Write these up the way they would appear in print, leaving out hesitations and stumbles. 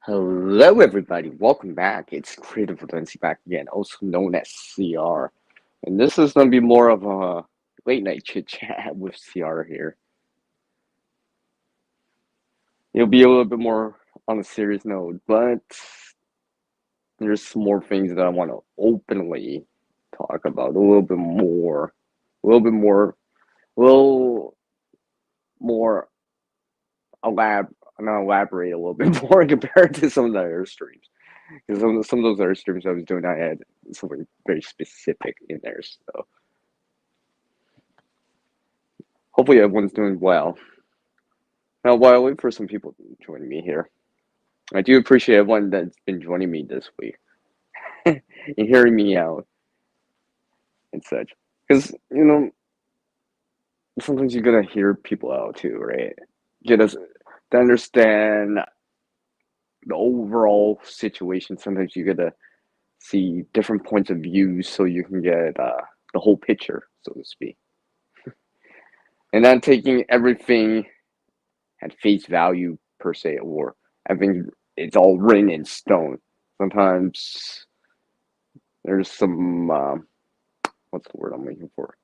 Hello, everybody. Welcome back. It's Creative Fluency back again, also known as CR. And this is going to be more of a late night chit chat with CR here. It'll be a little bit more on a serious note, but there's some more things that I want to openly talk about a little bit more, a little more not elaborate a little bit more compared to some of the other streams. Because some of those other streams I was doing, I had something very specific in there. So hopefully everyone's doing well. Now, while I wait for some people to join me here, I do appreciate everyone that's been joining me this week and hearing me out and such. Because, sometimes you gotta hear people out too, right? Get us to understand the overall situation. Sometimes you gotta see different points of view so you can get the whole picture, so to speak. And not taking everything at face value per se, or everything it's all written in stone. Sometimes there's some what's the word I'm looking for?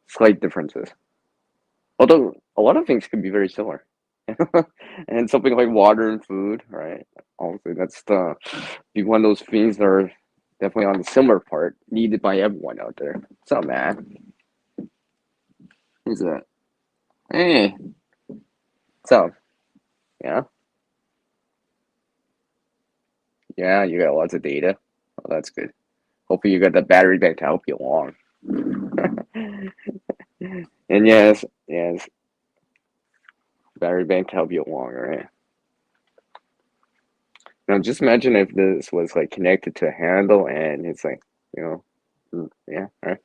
Slight differences. Although a lot of things can be very similar. And something like water and food, right? Obviously, that's be one of those things that are definitely on the similar part, needed by everyone out there. What's up, man? Who's that? Hey, what's up? Yeah, yeah, you got lots of data. Oh, that's good. Hopefully, you got the battery bank to help you along. And yes, battery bank to help you along, right? Now, just imagine if this was like connected to a handle and it's like, you know, yeah, right.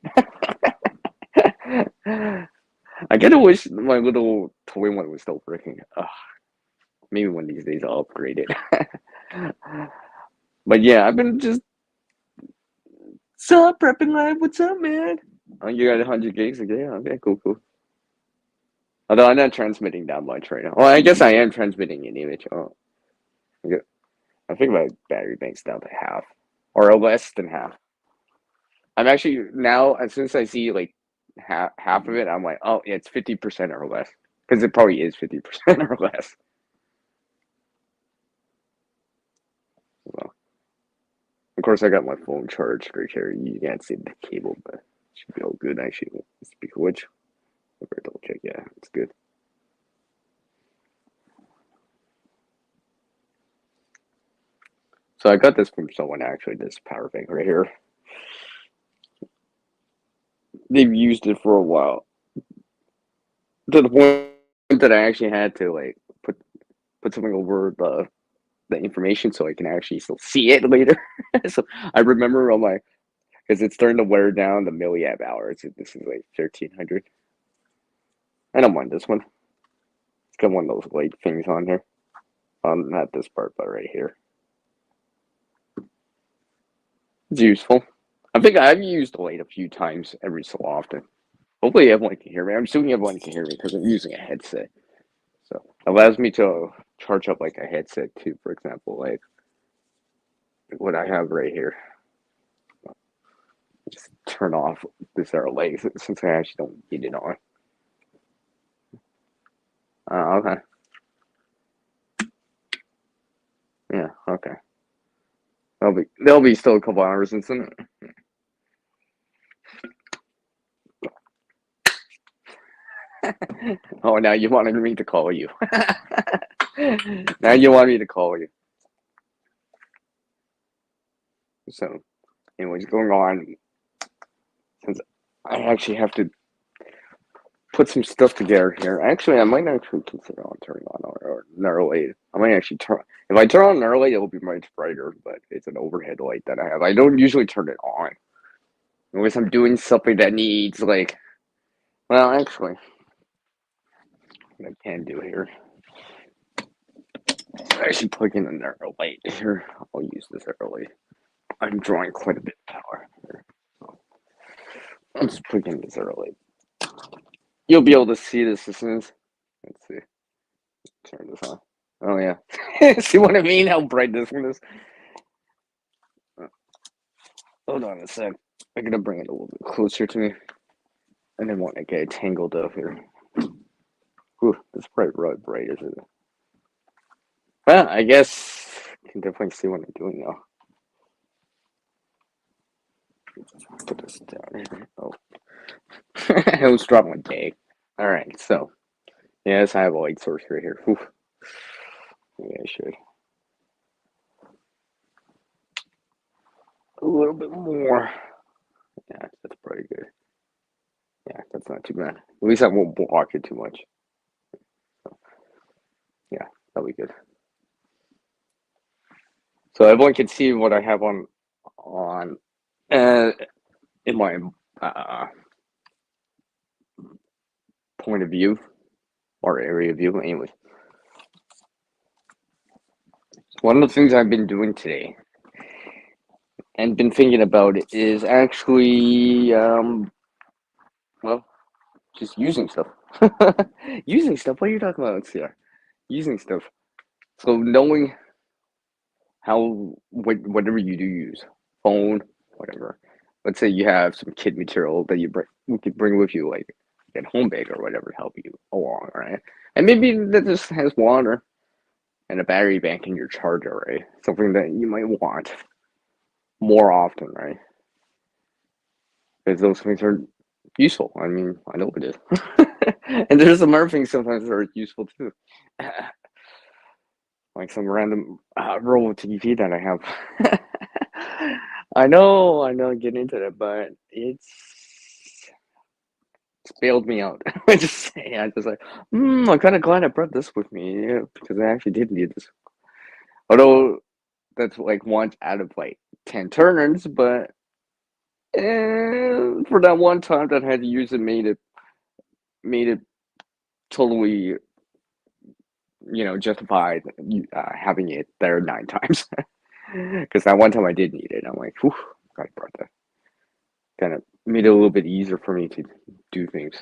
I kind of wish my little toy one was still working. Maybe one of these days I'll upgrade it. But yeah, I've been just sup prepping live. What's up, man? Oh, you got 100 gigs again? Okay, cool. Although I'm not transmitting that much right now. Well, I guess I am transmitting an image. Oh, okay. I think my battery bank's down to half or less than half. I'm actually now, as soon as I see like half of it, I'm like, oh, yeah, it's 50% or less. Because it probably is 50% or less. Well, of course, I got my phone charged right here. You can't see the cable, but it should be all good, actually. Speak of which, I'll double check. Yeah, it's good. So I got this from someone, actually, this power bank right here. They've used it for a while. To the point that I actually had to like put something over the information so I can actually still see it later. So I remember on my because it's starting to wear down the milliamp hours. This is like 1300. I don't mind this one. It's got one of those light things on here. Not this part, but right here. It's useful. I think I've used the light a few times every so often. Hopefully everyone can hear me. I'm assuming everyone can hear me because I'm using a headset. So it allows me to charge up like a headset too, for example, like what I have right here. Just turn off this arrow light since I actually don't need it on. Okay. Yeah, okay. There'll be still a couple hours in some. Oh, now you wanted me to call you. Now you want me to call you. So, anyways, going on. Since I actually have to put some stuff together here. Actually, I might actually consider on turning on or another light. I might actually turn. If I turn on another light, it'll be much brighter. But it's an overhead light that I have. I don't usually turn it on unless I'm doing something that needs like. Well, actually, what I can do here. I actually plug in another light here. I'll use this early. I'm drawing quite a bit of power here. So I'll just plug in this early. You'll be able to see this as soon as. Let's see. Turn this on. Oh yeah. See what I mean? How bright this one is? Hold on a sec. I'm gonna bring it a little bit closer to me. I didn't want to get tangled up here. Whew, it's bright, bright, isn't it? Well, I guess you can definitely see what I'm doing now. Put this down here. Oh, I almost dropped my bag. All right, so yes, I have a light source right here. Whew. Maybe I should a little bit more. Yeah, that's pretty good. Yeah, that's not too bad. At least I won't block it too much. So, yeah, that'll be good. So everyone can see what I have on uh, in my uh, point of view or area of view. Anyways, one of the things I've been doing today and been thinking about it is actually well, just using stuff. Using stuff. What are you talking about, CR? Using stuff. So knowing how whatever you do use, phone, whatever. Let's say you have some kid material that you could bring with you, like at home bag or whatever, to help you along, right? And maybe that just has water and a battery bank in your charger, right? Something that you might want more often, right? Because those things are useful. I mean, I know it is. And there's some other things sometimes that are useful too. Like some random roll TV that I have. I know, get into it, but it's bailed me out. I just say, I just like, I'm kind of glad I brought this with me, yeah, because I actually did need this. Although that's like once out of like 10 turns, but for that one time that I had to use it, made it totally, justified having it there 9 times. Because that one time I did need it. I'm like, whew, glad I brought that. Kind of made it a little bit easier for me to do things.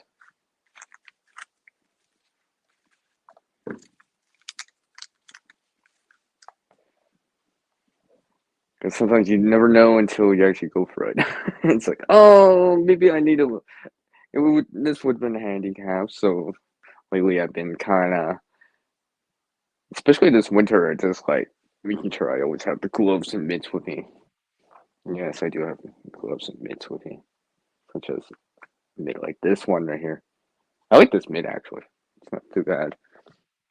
Because sometimes you never know until you actually go for it. It's like, oh, maybe I need this would have been handy to have. So lately I've been kind of, especially this winter, just like making sure I always have the gloves and mitts with me. Yes, I do have gloves and mitts with me, such as mitt like this one right here. I like this mitt actually. It's not too bad.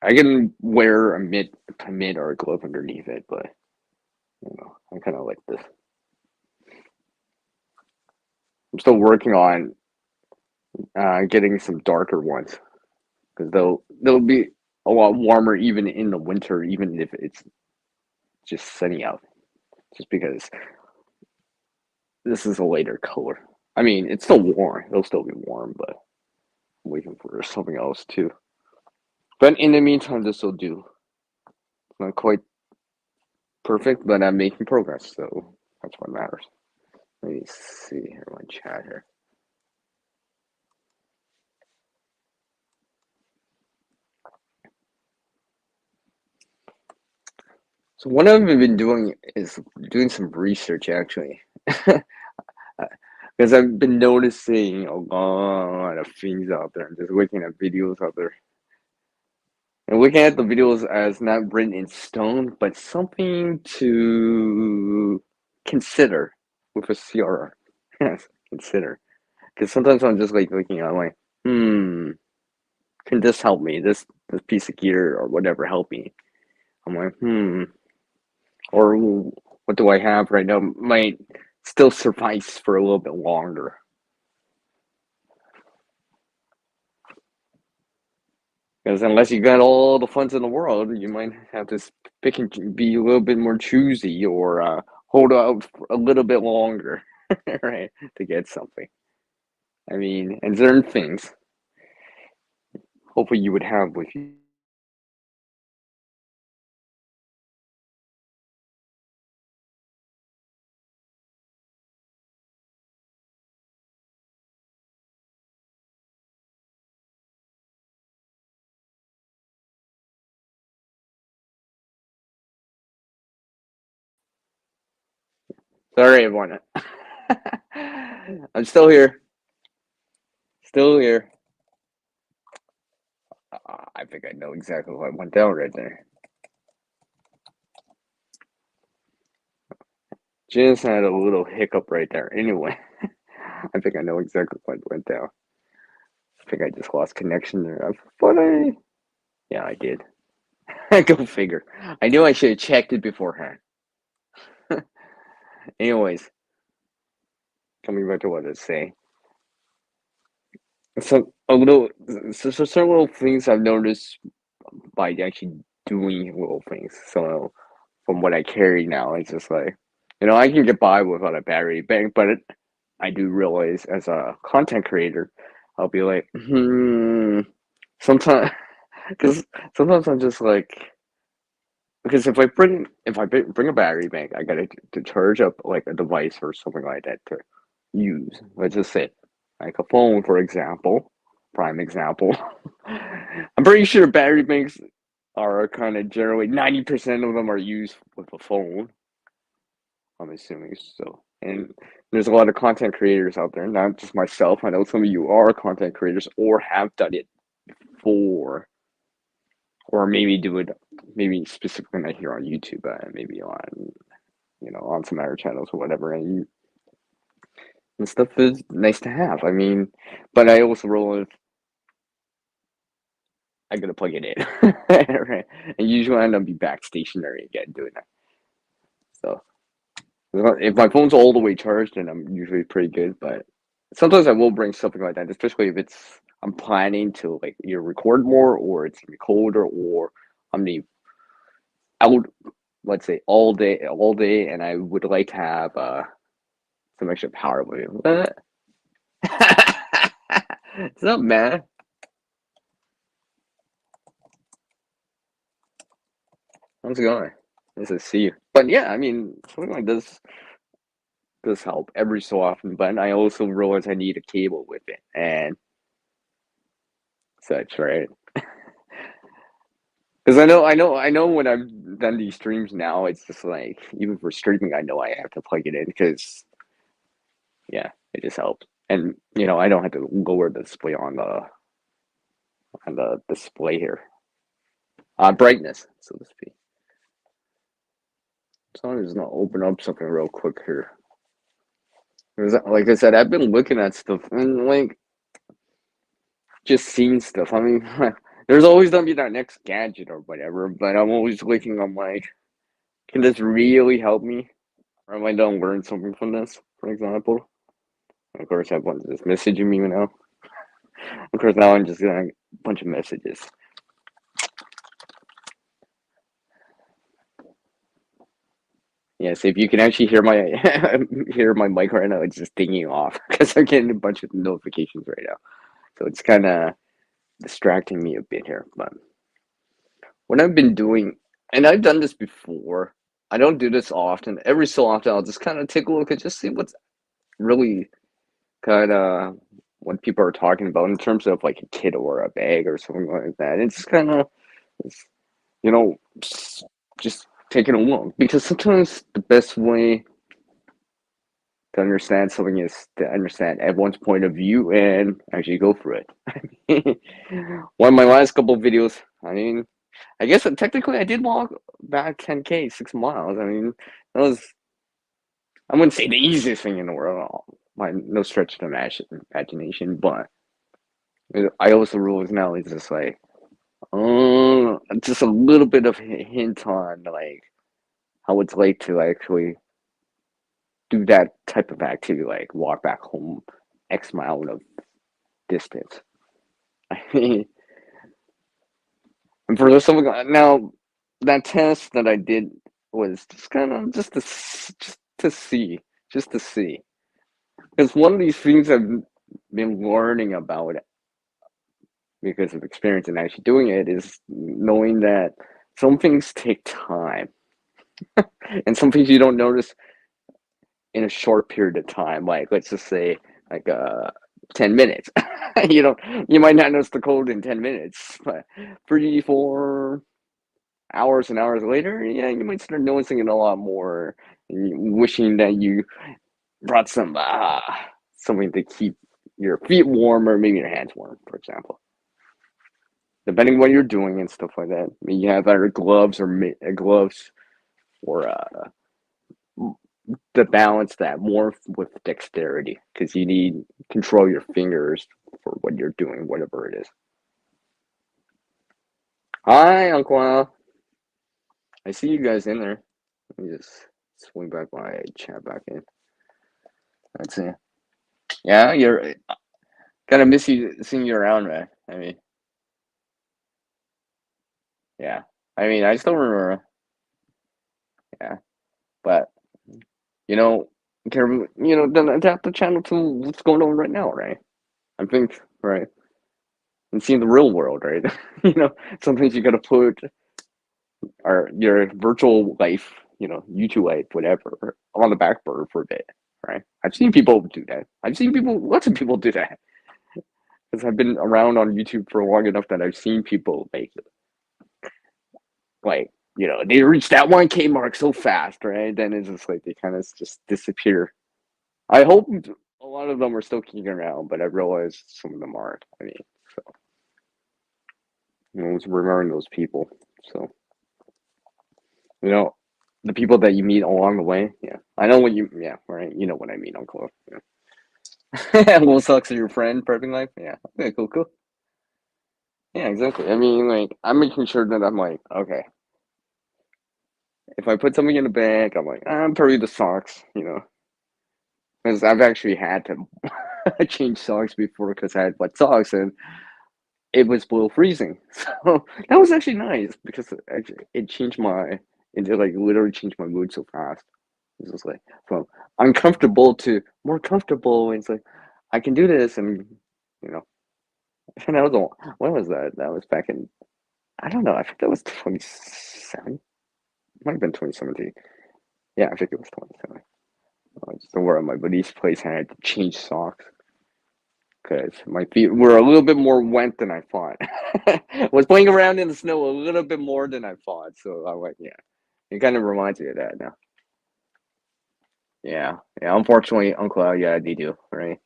I can wear a mitt or a glove underneath it, but I kind of like this. I'm still working on getting some darker ones because they'll be a lot warmer even in the winter, even if it's just sunny out. Just because this is a later color. I mean, it's still warm. It'll still be warm, but I'm waiting for something else too. But in the meantime, this will do. Not quite perfect, but I'm making progress, so that's what matters. Let me see here, my chat here. So what I've been doing is doing some research actually, because I've been noticing a lot of things out there and just looking at videos out there. And looking at the videos as not written in stone, but something to consider with a CRR. Yes, consider. Because sometimes I'm just like looking at, I'm like, can this help me? This piece of gear or whatever help me? I'm like, or what do I have right now might still suffice for a little bit longer. Because unless you got all the funds in the world, you might have to pick and be a little bit more choosy or hold out for a little bit longer, right, to get something. I mean, and certain things, hopefully you would have with you. Sorry, everyone. I'm still here. Still here. I think I know exactly what went down right there. Just had a little hiccup right there. Anyway, I think I know exactly what went down. I think I just lost connection there. But yeah, I did. Go figure. I knew I should have checked it beforehand. Anyways, coming back to what I was saying. So certain little things I've noticed by actually doing little things. So from what I carry now, it's just like, I can get by without a battery bank, but I do realize as a content creator, I'll be like, sometimes, because sometimes I'm just like, because if I bring a battery bank, I gotta to charge up like a device or something like that to use. Let's just say, like a phone, for example, prime example. I'm pretty sure battery banks are kind of generally 90% of them are used with a phone. I'm assuming so. And there's a lot of content creators out there, not just myself. I know some of you are content creators or have done it before, or maybe do it, maybe specifically not here on YouTube, maybe on some other channels or whatever. And stuff is nice to have. I mean, but I also roll with I gotta plug it in, right? And usually I end up be back stationary again doing that. So if my phone's all the way charged, then I'm usually pretty good. But sometimes I will bring something like that, especially if I'm planning to like either record more or it's gonna be colder or I'm gonna be out, let's say all day, and I would like to have some extra power with me. What? What's up, man? How's it going? Nice to see you. But yeah, I mean, something like this does help every so often. But I also realize I need a cable with it and such, right? Because I know when I've done these streams now, it's just like even for streaming, I know I have to plug it in because yeah, it just helps. And I don't have to lower the display on the display here, brightness, so to speak. So I'm just gonna open up something real quick here. Like I said, I've been looking at stuff and like just seeing stuff. I mean, there's always gonna be that next gadget or whatever, but I'm always looking. I'm like, can this really help me? Or am I gonna learn something from this, for example? And of course, everyone's just messaging me now. Of course, now I'm just getting a bunch of messages. Yes, if you can actually hear my hear my mic right now, it's just dinging off because I'm getting a bunch of notifications right now. So it's kind of distracting me a bit here. But what I've been doing, and I've done this before, I don't do this often. Every so often, I'll just kind of take a look and just see what's really kind of what people are talking about in terms of like a kit or a bag or something like that. It's kind of, you know, just taking a look because sometimes the best way to understand something is to understand everyone's point of view and actually go for it. One of my last couple of videos, I mean, I guess technically I did walk back 10K, 6 miles. I mean, that was, I wouldn't say the easiest thing in the world, by no stretch of imagination, but I also realize now it's just like, just a little bit of hint on like how it's like to actually do that type of activity, like walk back home X amount of distance. I mean, and for something now, that test that I did was just kind of just to see. Because one of these things I've been learning about it because of experience and actually doing it is knowing that some things take time, and some things you don't notice in a short period of time. Like let's just say like 10 minutes. You might not notice the cold in 10 minutes, but 3 4 hours and hours later, yeah, you might start noticing it a lot more. wishing that you brought something to keep your feet warm or maybe your hands warm, for example. Depending on what you're doing and stuff like that. I mean, you have either gloves or to balance that more with dexterity because you need control your fingers for what you're doing, whatever it is. Hi, Uncle Al. I see you guys in there. Let me just swing back my chat back in. Let's see. Yeah, you're kind of miss you seeing you around, man. I mean, yeah. I mean, I still remember. Yeah, but you know, then adapt the channel to what's going on right now, right? I think, right, and seeing the real world, right? Sometimes you gotta put your virtual life, YouTube life, whatever, on the back burner for a bit, right? I've seen people do that. Lots of people do that. Because I've been around on YouTube for long enough that I've seen people like, they reach that 1K mark so fast, right? Then it's just like they kind of just disappear. I hope a lot of them are still kicking around, but I realize some of them aren't. I mean, so I was remembering those people. So you know, the people that you meet along the way. Yeah, I know what you. Yeah, right. You know what I mean, Uncle. Yeah. What sucks is your friend prepping life. Yeah. Okay. Cool. Cool. Yeah. Exactly. I mean, like, I'm making sure that I'm like, okay, if I put something in the bag, I'm like, I'm probably the socks. Because I've actually had to change socks before because I had wet socks and it was below freezing. So that was actually nice because it changed like literally changed my mood so fast. It's just like from uncomfortable to more comfortable. And it's like I can do this, and you know, and that was when was that? That was back in I don't know. I think that was 27. It might have been 2017. Yeah, I think it was 27. I just over at my buddy's place, and I had to change socks because my feet were a little bit more wet than I thought. Was playing around in the snow a little bit more than I thought. So I went, yeah. It kind of reminds me of that now. Yeah, yeah. Unfortunately, Uncle Al, yeah, they do, right?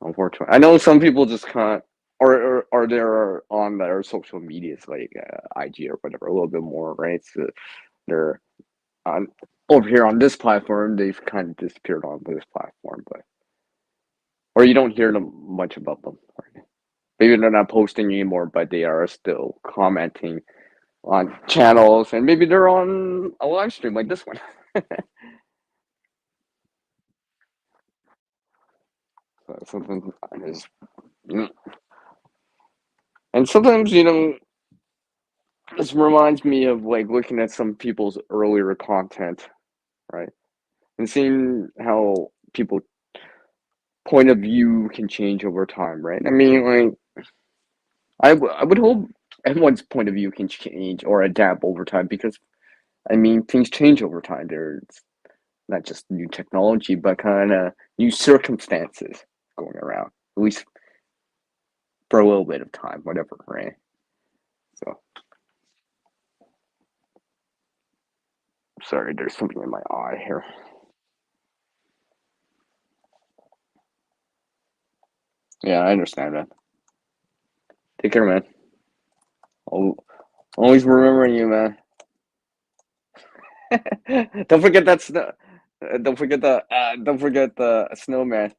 Unfortunately, I know some people just can't, or they're on their social medias like IG or whatever a little bit more, right? So they're on over here on this platform. They've kind of disappeared on this platform, but or you don't hear them much about them. Right? Maybe they're not posting anymore, but they are still commenting on channels, and maybe they're on a live stream like this one. So something is, and sometimes this reminds me of like looking at some people's earlier content, right, and seeing how people point of view can change over time, right? I mean, like I would hope everyone's point of view can change or adapt over time because I mean things change over time. There's not just new technology, but kind of new circumstances going around, at least for a little bit of time, whatever, right? So, sorry, there's something in my eye here. Yeah, I understand that. Take care, man. I'll always remembering you, man. Don't forget that snow. Don't forget the snowman.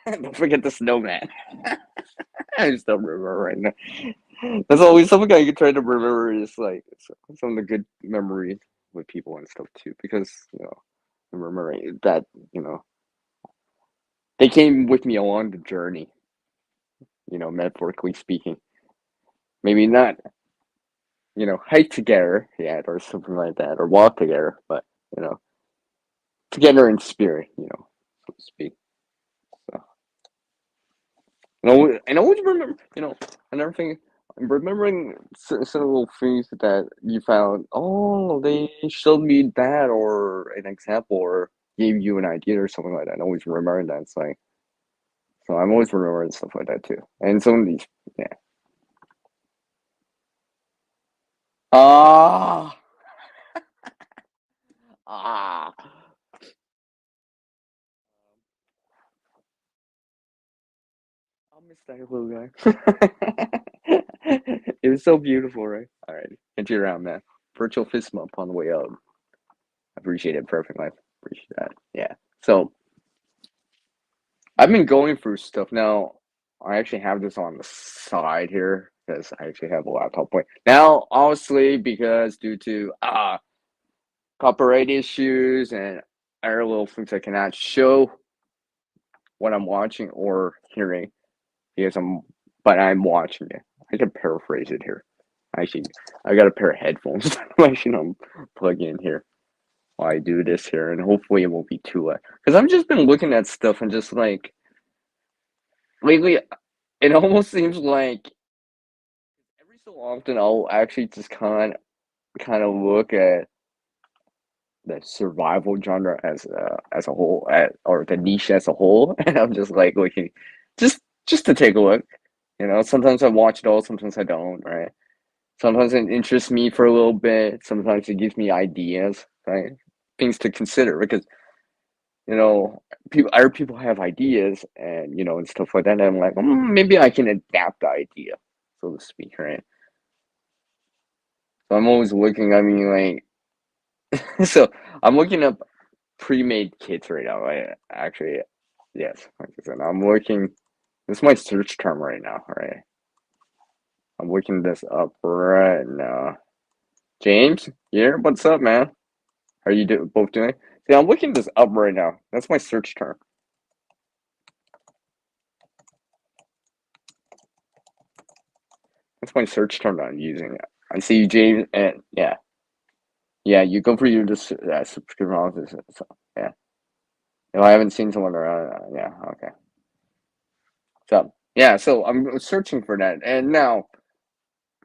Don't forget the snowman. I just don't remember right now. That's always something I can try to remember is like some of the good memories with people and stuff too, because I'm remembering that you know they came with me along the journey. Metaphorically speaking, maybe not hike together yet or something like that, or walk together, but you know together in spirit, so to speak. So and always remember, another thing. I'm remembering some little things that you found. Oh, they showed me that, or an example, or gave you an idea, or something like that. I always remember that. It's like so. I'm always remembering stuff like that too. And some of these, yeah. Ah, Ah, I'll miss that little guy. It was so beautiful, right? All right, into around, man. Virtual fist bump on the way out. Appreciate it. Perfect life. Appreciate that. Yeah. So I've been going through stuff now. I actually have this on the side here because I actually have a laptop point now. Obviously, because due to copyright issues and other little things, I cannot show what I'm watching or hearing because but I'm watching it. I can paraphrase it here. Actually, I got a pair of headphones. I should plug in here while I do this here, and hopefully it won't be too late. Because I've just been looking at stuff and just like lately, it almost seems like every so often I'll actually just kind of look at the survival genre as a whole, or the niche as a whole, and I'm just like looking, just to take a look. Sometimes I watch it all, sometimes I don't. Right? Sometimes it interests me for a little bit. Sometimes it gives me ideas. Right? Things to consider because you know other people have ideas and stuff like that. And I'm like, maybe I can adapt the idea, so to speak. Right? So I'm always looking. I mean, like, so I'm looking up pre-made kits right now. Actually, yes, like I said, I'm looking. This is my search term right now. Right, I'm looking this up right now. James, here, what's up, man? Are you both doing? See, I'm looking this up right now. That's my search term. That's my search term that I'm using. I see you, James, and yeah, yeah. You go for your subscription office. So, yeah. No, I haven't seen someone around. Yeah, okay. So yeah, so I'm searching for that, and now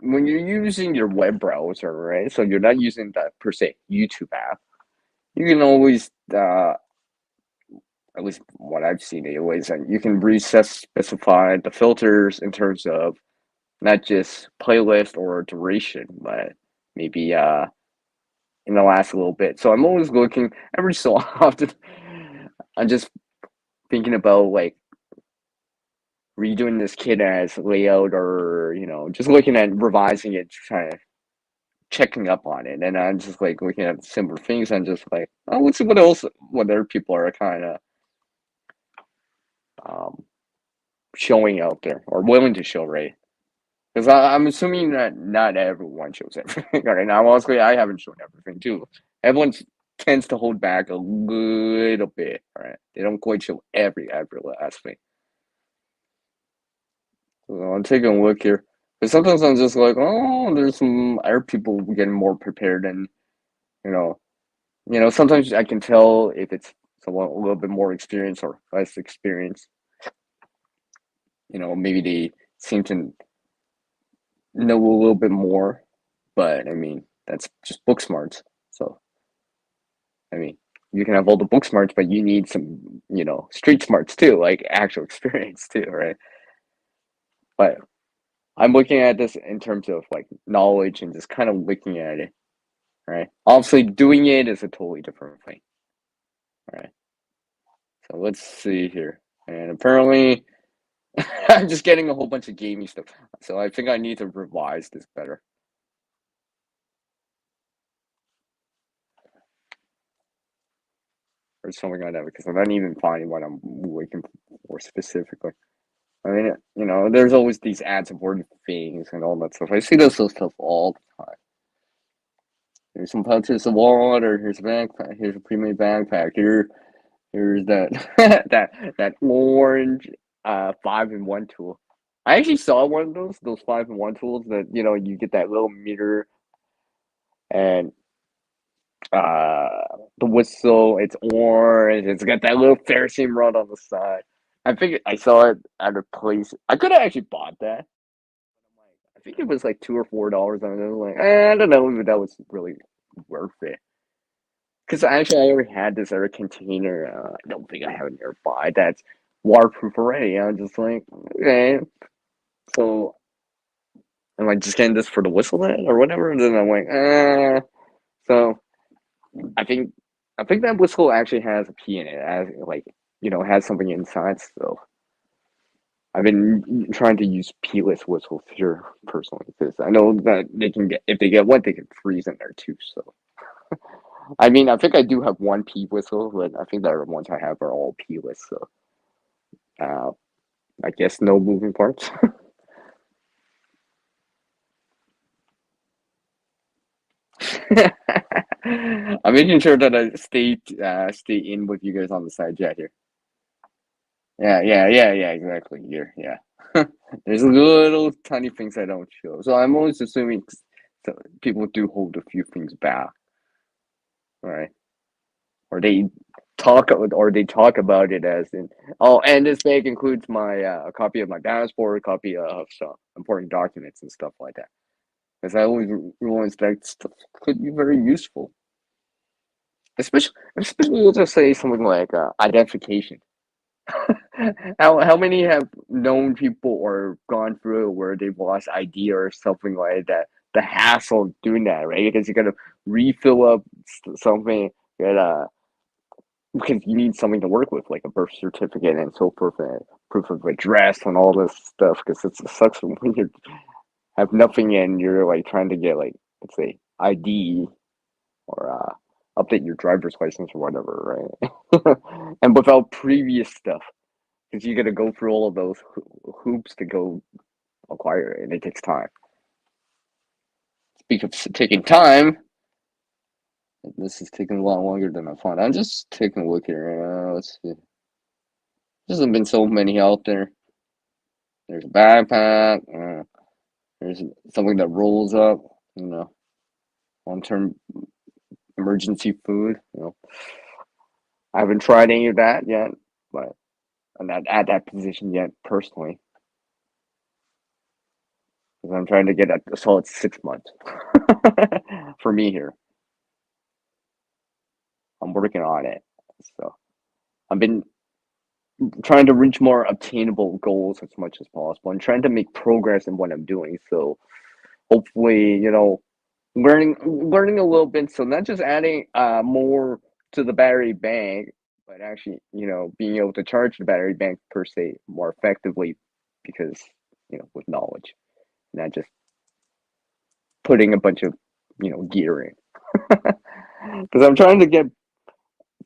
when you're using your web browser, right? So you're not using the per se YouTube app. You can always, at least what I've seen anyways, and you can reset specify the filters in terms of not just playlist or duration, but maybe in the last little bit. So I'm always looking every so often. I'm just thinking about like redoing this kit as layout or just looking at revising it, trying to checking up on it, and I'm just like looking at similar things. I'm just like, oh, let's see what other people are kind of um, showing out there or willing to show, right? Because I'm assuming that not everyone shows everything. Right now, honestly, I haven't shown everything too. Everyone tends to hold back a little bit, right? They don't quite show every last thing. So I'm taking a look here. But sometimes I'm just like, oh, there's some other people getting more prepared, and you know, sometimes I can tell if it's someone a little bit more experienced or less experienced. Maybe they seem to know a little bit more, but I mean, that's just book smarts. So, I mean, you can have all the book smarts, but you need some, street smarts too, like actual experience too, right? But I'm looking at this in terms of like knowledge and just kind of looking at it, right? Obviously, doing it is a totally different thing, right? So let's see here. And apparently, I'm just getting a whole bunch of gaming stuff. So I think I need to revise this better. Or something like that because I'm not even finding what I'm looking for specifically. I mean, there's always these ads of word things and all that stuff. I see those stuff all the time. Here's some pouches of water. Here's a backpack. Here's a pre-made backpack. Here's that that orange 5-in-1 tool. I actually saw one of those 5-in-1 tools that you get that little meter and the whistle. It's orange. It's got that little ferrocene rod on the side. I think I saw it at a place. I could have actually bought that. I think it was like $2 or $4. I was like, I don't know if that was really worth it. Because I already had this other container. I don't think I have it nearby that's waterproof already. I'm just like, okay. So am I just getting this for the whistle then or whatever? And then I'm like, So I think I think that whistle actually has a pee in it, as like has something inside. So I've been trying to use peeless whistles here personally because I know that they can get if they get wet, they can freeze in there too. So I mean, I think I do have one pea whistle, but I think the other ones I have are all peeless. So uh, I guess no moving parts. I'm making sure that I stay in with you guys on the side chat here. Yeah, exactly. Here, yeah. There's little tiny things I don't show, so I'm always assuming people do hold a few things back, right? Or they talk about it as in, oh, and this bag includes my a copy of my passport, a copy of some important documents and stuff like that. Because I always realize that stuff could be very useful, especially let's just say something like identification. How many have known people or gone through where they've lost ID or something like that? The hassle of doing that, right? Because you gotta refill up something, get because you need something to work with, like a birth certificate and so forth, and proof of address and all this stuff. Because it sucks when you have nothing and you're like trying to get like let's say ID or update your driver's license or whatever, right? And without previous stuff, because you got to go through all of those hoops to go acquire it, and it takes time. Speak of taking time, this is taking a lot longer than I thought. I'm just taking a look here. Let's see. There's been so many out there. There's a backpack. There's something that rolls up. Long-term emergency food. I haven't tried any of that yet, but I'm not at that position yet personally. Because I'm trying to get a solid 6 months for me here. I'm working on it. So I've been trying to reach more obtainable goals as much as possible and trying to make progress in what I'm doing. So hopefully, learning a little bit. So not just adding more to the battery bank, but actually, being able to charge the battery bank per se more effectively because, with knowledge, not just putting a bunch of, gear in. Because I'm trying to get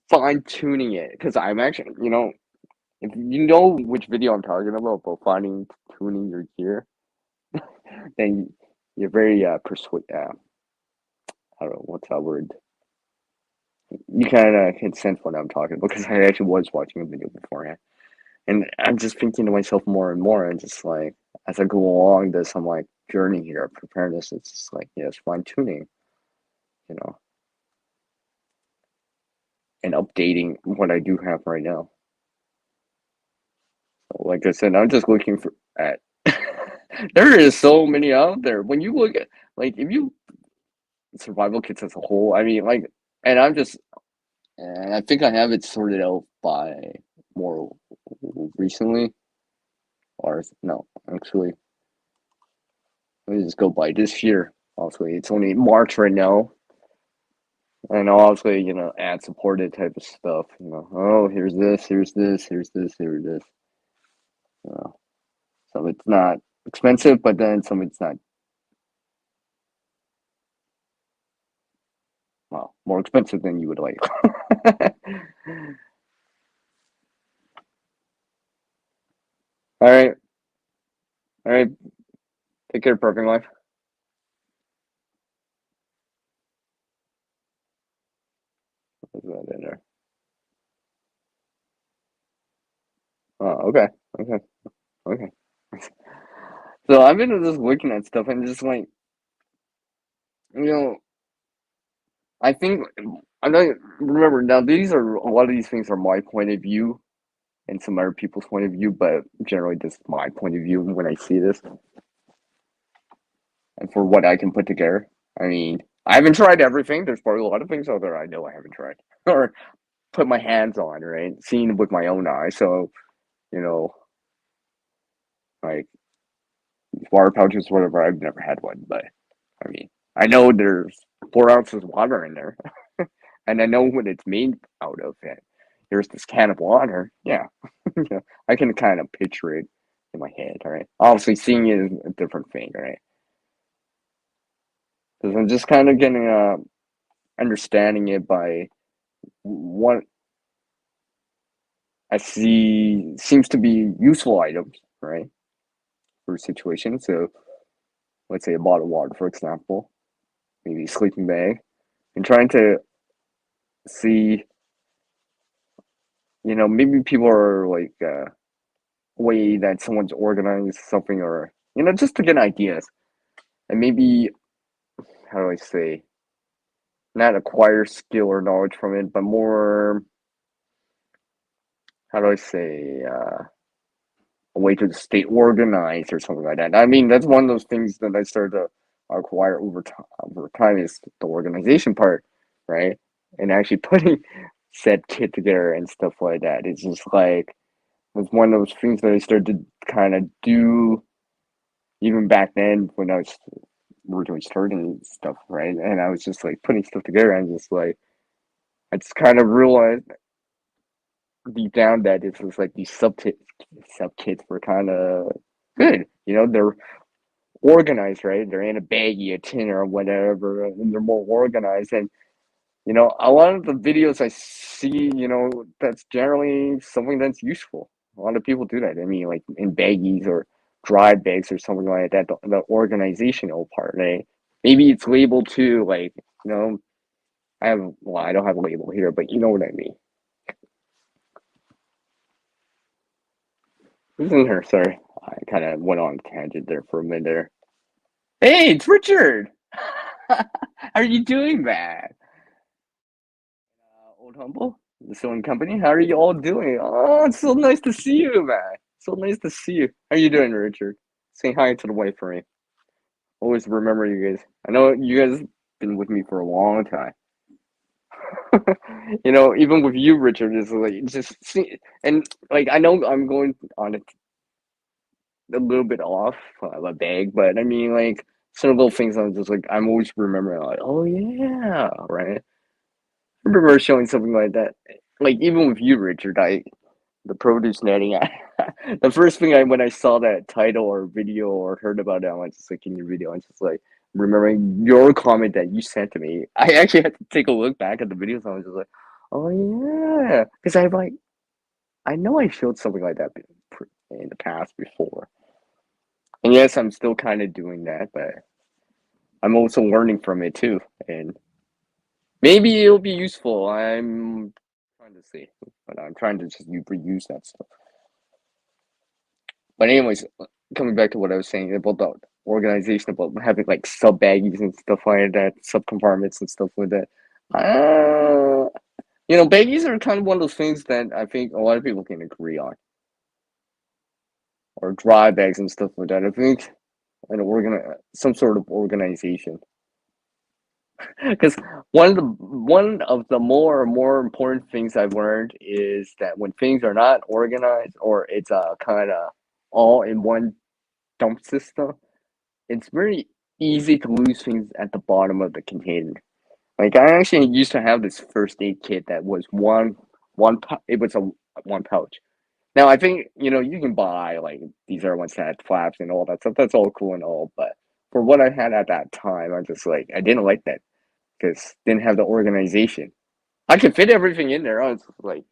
fine tuning it because I'm actually, if you know which video I'm talking about finding tuning your gear, then you're very persuade. I don't know what's that word. You kind of can sense what I'm talking about because I actually was watching a video beforehand, and I'm just thinking to myself more and more, and just like as I go along this, I'm like journey here of preparedness. It's just like it's fine tuning, you know, and updating what I do have right now. So, like I said, I'm just looking for at. There is so many out there. When you look at like if you survival kits as a whole, I mean like, and I think I have it sorted out by more recently, or no, actually, let me just go by this year. Obviously, it's only March right now, and obviously, ad supported type of stuff. Oh, here's this, here's this, here's this, here's this. So it's not expensive, but then some it's not. Well, more expensive than you would like. All right, all right. Take care, parking life. What's that in there? Oh, okay, okay, okay. So I've been just looking at stuff and just like, you know, I think I don't remember now. These are a lot of these things are my point of view and some other people's point of view, but generally this is my point of view when I see this and for what I can put together. I mean, I haven't tried everything. There's probably a lot of things out there I know I haven't tried or put my hands on, right? Seen with my own eyes. So, you know, like water pouches, whatever. I've never had one, but I mean, I know there's 4 ounces of water in there. and I know what it's made out of. And here's this can of water. Yeah, yeah, I can kind of picture it in my head. All right, obviously seeing it is a different thing, right? Because I'm just kind of getting understanding it by what I see seems to be useful items, right, for a situation. So let's say a bottle of water, for example, maybe a sleeping bag, and trying to see, maybe people are like way that someone's organized something, or just to get ideas, and maybe, how do I say, not acquire skill or knowledge from it, but more, how do I say, a way to stay organized or something like that. I mean, that's one of those things that I started to acquire over time is the organization part, right? And actually putting said kit together and stuff like that. It's just like it's one of those things that I started to kind of do even back then when I was originally starting and stuff, right? And I was just like putting stuff together and just like I just kind of realized deep down that it's just like these sub kits were kind of good. They're organized, right? They're in a baggie, a tin, or whatever, and they're more organized. And a lot of the videos I see, that's generally something that's useful. A lot of people do that. I mean, like in baggies or dry bags or something like that. The organizational part, right? Maybe it's labeled too, like I don't have a label here, but you know what I mean. Who's in here? Sorry, I kind of went on a tangent there for a minute there. Hey, it's Richard. How are you doing, man? Old Humble, the sewing company. How are you all doing? Oh, it's so nice to see you, man. So nice to see you. How you doing, Richard? Say hi to the wife for me. Always remember you guys. I know you guys been with me for a long time. Even with you, Richard, is like just see, and like I know I'm going on a little bit off a bag, but I mean like some little things I'm just like I'm always remembering like, oh yeah, right. I remember showing something like that. Like even with you, Richard, the produce netting. The first thing when I saw that title or video or heard about it, I was just like in your video, I was just like remembering your comment that you sent to me. I actually had to take a look back at the videos. And I was just like, oh yeah, because I know I showed something like that in the past before. And yes, I'm still kind of doing that, but I'm also learning from it too. And maybe it'll be useful. I'm trying to see, but I'm trying to just reuse that stuff. But anyways, coming back to what I was saying about the organization, about having like sub baggies and stuff like that, sub compartments and stuff like that. Uh, baggies are kind of one of those things that I think a lot of people can agree on, or dry bags and stuff like that. I think some sort of organization, because one of the more important things I've learned is that when things are not organized or it's a kind of all in one dump system, it's very easy to lose things at the bottom of the container. Like I actually used to have this first aid kit that was it was a one pouch. Now I think you can buy like these are ones that had flaps and all that stuff. That's all cool and all, but for what I had at that time, I didn't like that because didn't have the organization. I could fit everything in there. I was like,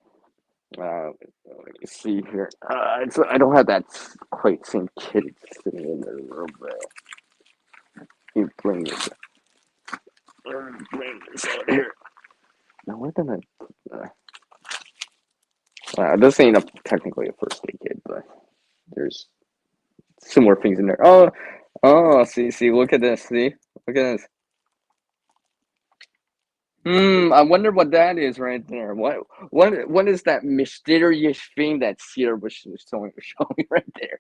let me see here. I don't have that quite same kit sitting in there a little bit. You bring this bring this out here. Now, where did this ain't technically a first aid kit, but there's similar things in there. See, look at this. See, look at this. I wonder what that is right there. What is that mysterious thing that Cedar was showing right there?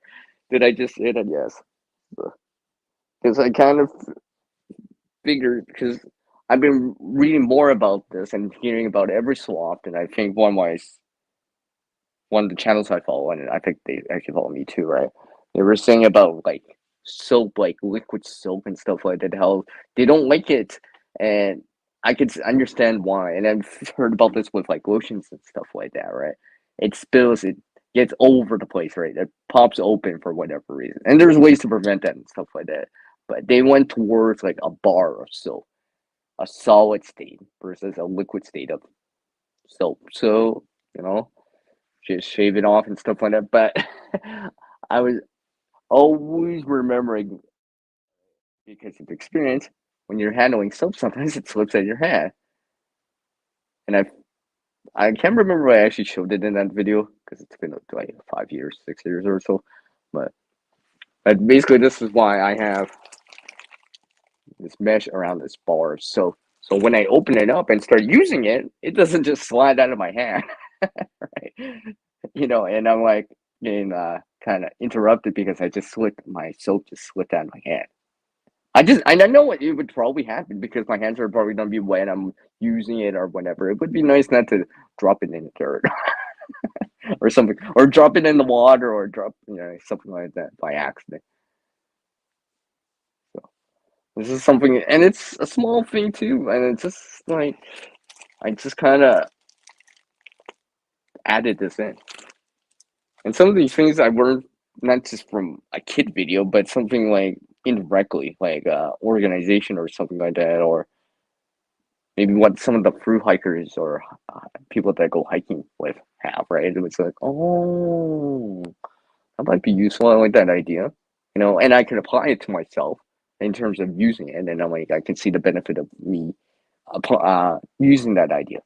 Did I just say that? Yes. Because I kind of figured because I've been reading more about this and hearing about it every so often. I think one of the channels I follow, and I think they actually follow me too, right? They were saying about like soap, like liquid soap and stuff like that, how they don't like it. And I could understand why, and I've heard about this with like lotions and stuff like that, right? It spills, it gets all over the place, right? It pops open for whatever reason, and there's ways to prevent that and stuff like that. But they went towards like a bar of soap, a solid state versus a liquid state of soap. So just shave it off and stuff like that. But I was always remembering because of experience when you're handling soap, sometimes it slips out of your hand, and I can't remember if I actually showed it in that video because it's been like 5 years, 6 years or so. But, but basically, this is why I have this mesh around this bar. So when I open it up and start using it, it doesn't just slide out of my hand, right? And I'm like getting kind of interrupted because I just slipped my soap just slipped out of my hand. I know what it would probably happen because my hands are probably gonna be wet. I'm using it or whatever. It would be nice not to drop it in the dirt or something, or drop it in the water, or drop something like that by accident. So this is something, and it's a small thing too, and it's just like I just kind of added this in, and some of these things I learned not just from a kid video, but something like indirectly, like organization or something like that, or maybe what some of the through hikers or people that go hiking with have, right? It was like, oh, that might be useful. I like that idea, and I can apply it to myself in terms of using it. And I'm like, I can see the benefit of me using that idea.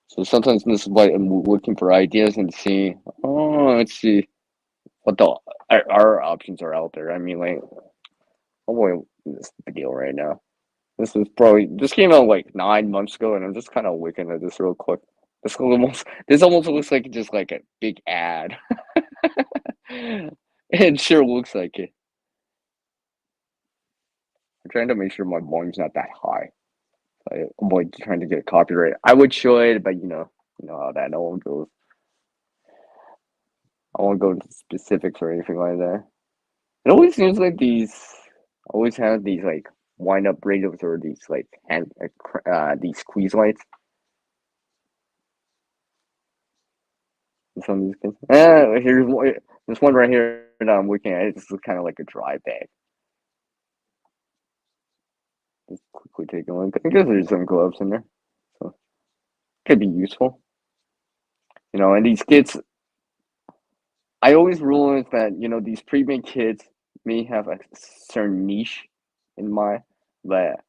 So sometimes this is why I'm looking for ideas and see, let's see what our options are out there. I mean, like, I'm going this video right now. This came out like 9 months ago, and I'm just kind of looking at this real quick. This almost looks like just like a big ad. It sure looks like it. I'm trying to make sure my volume's not that high. I'm avoid trying to get copyright. I would show it, but how that all goes. I won't go into specifics or anything like that. It always seems like these always have these like wind up radios or these like these squeeze lights. Some of these kids. Here's one. This one right here that I'm looking at. This is kind of like a dry bag. Just quickly take a look. I guess there's some gloves in there, so could be useful. And these kids, I always realize that these pre-made kids may have a certain niche in mind, but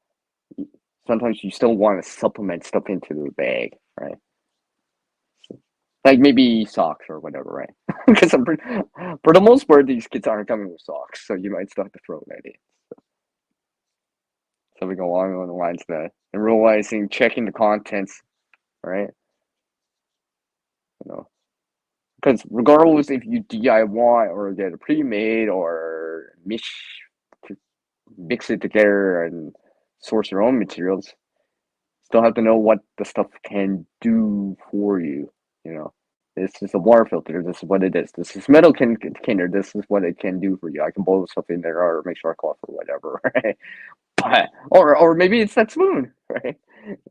sometimes you still want to supplement stuff into the bag, right? Like maybe socks or whatever, right? Because for the most part, these kids aren't coming with socks, so you might still have to throw that in. Something along the lines of that, and realizing, checking the contents, right? Because regardless if you DIY or get it pre-made or mix it together and source your own materials, still have to know what the stuff can do for you. This is a water filter. This is what it is. This is metal container. This is what it can do for you. I can boil stuff in there or make sure I cloth or whatever, right? But or maybe it's that spoon, right?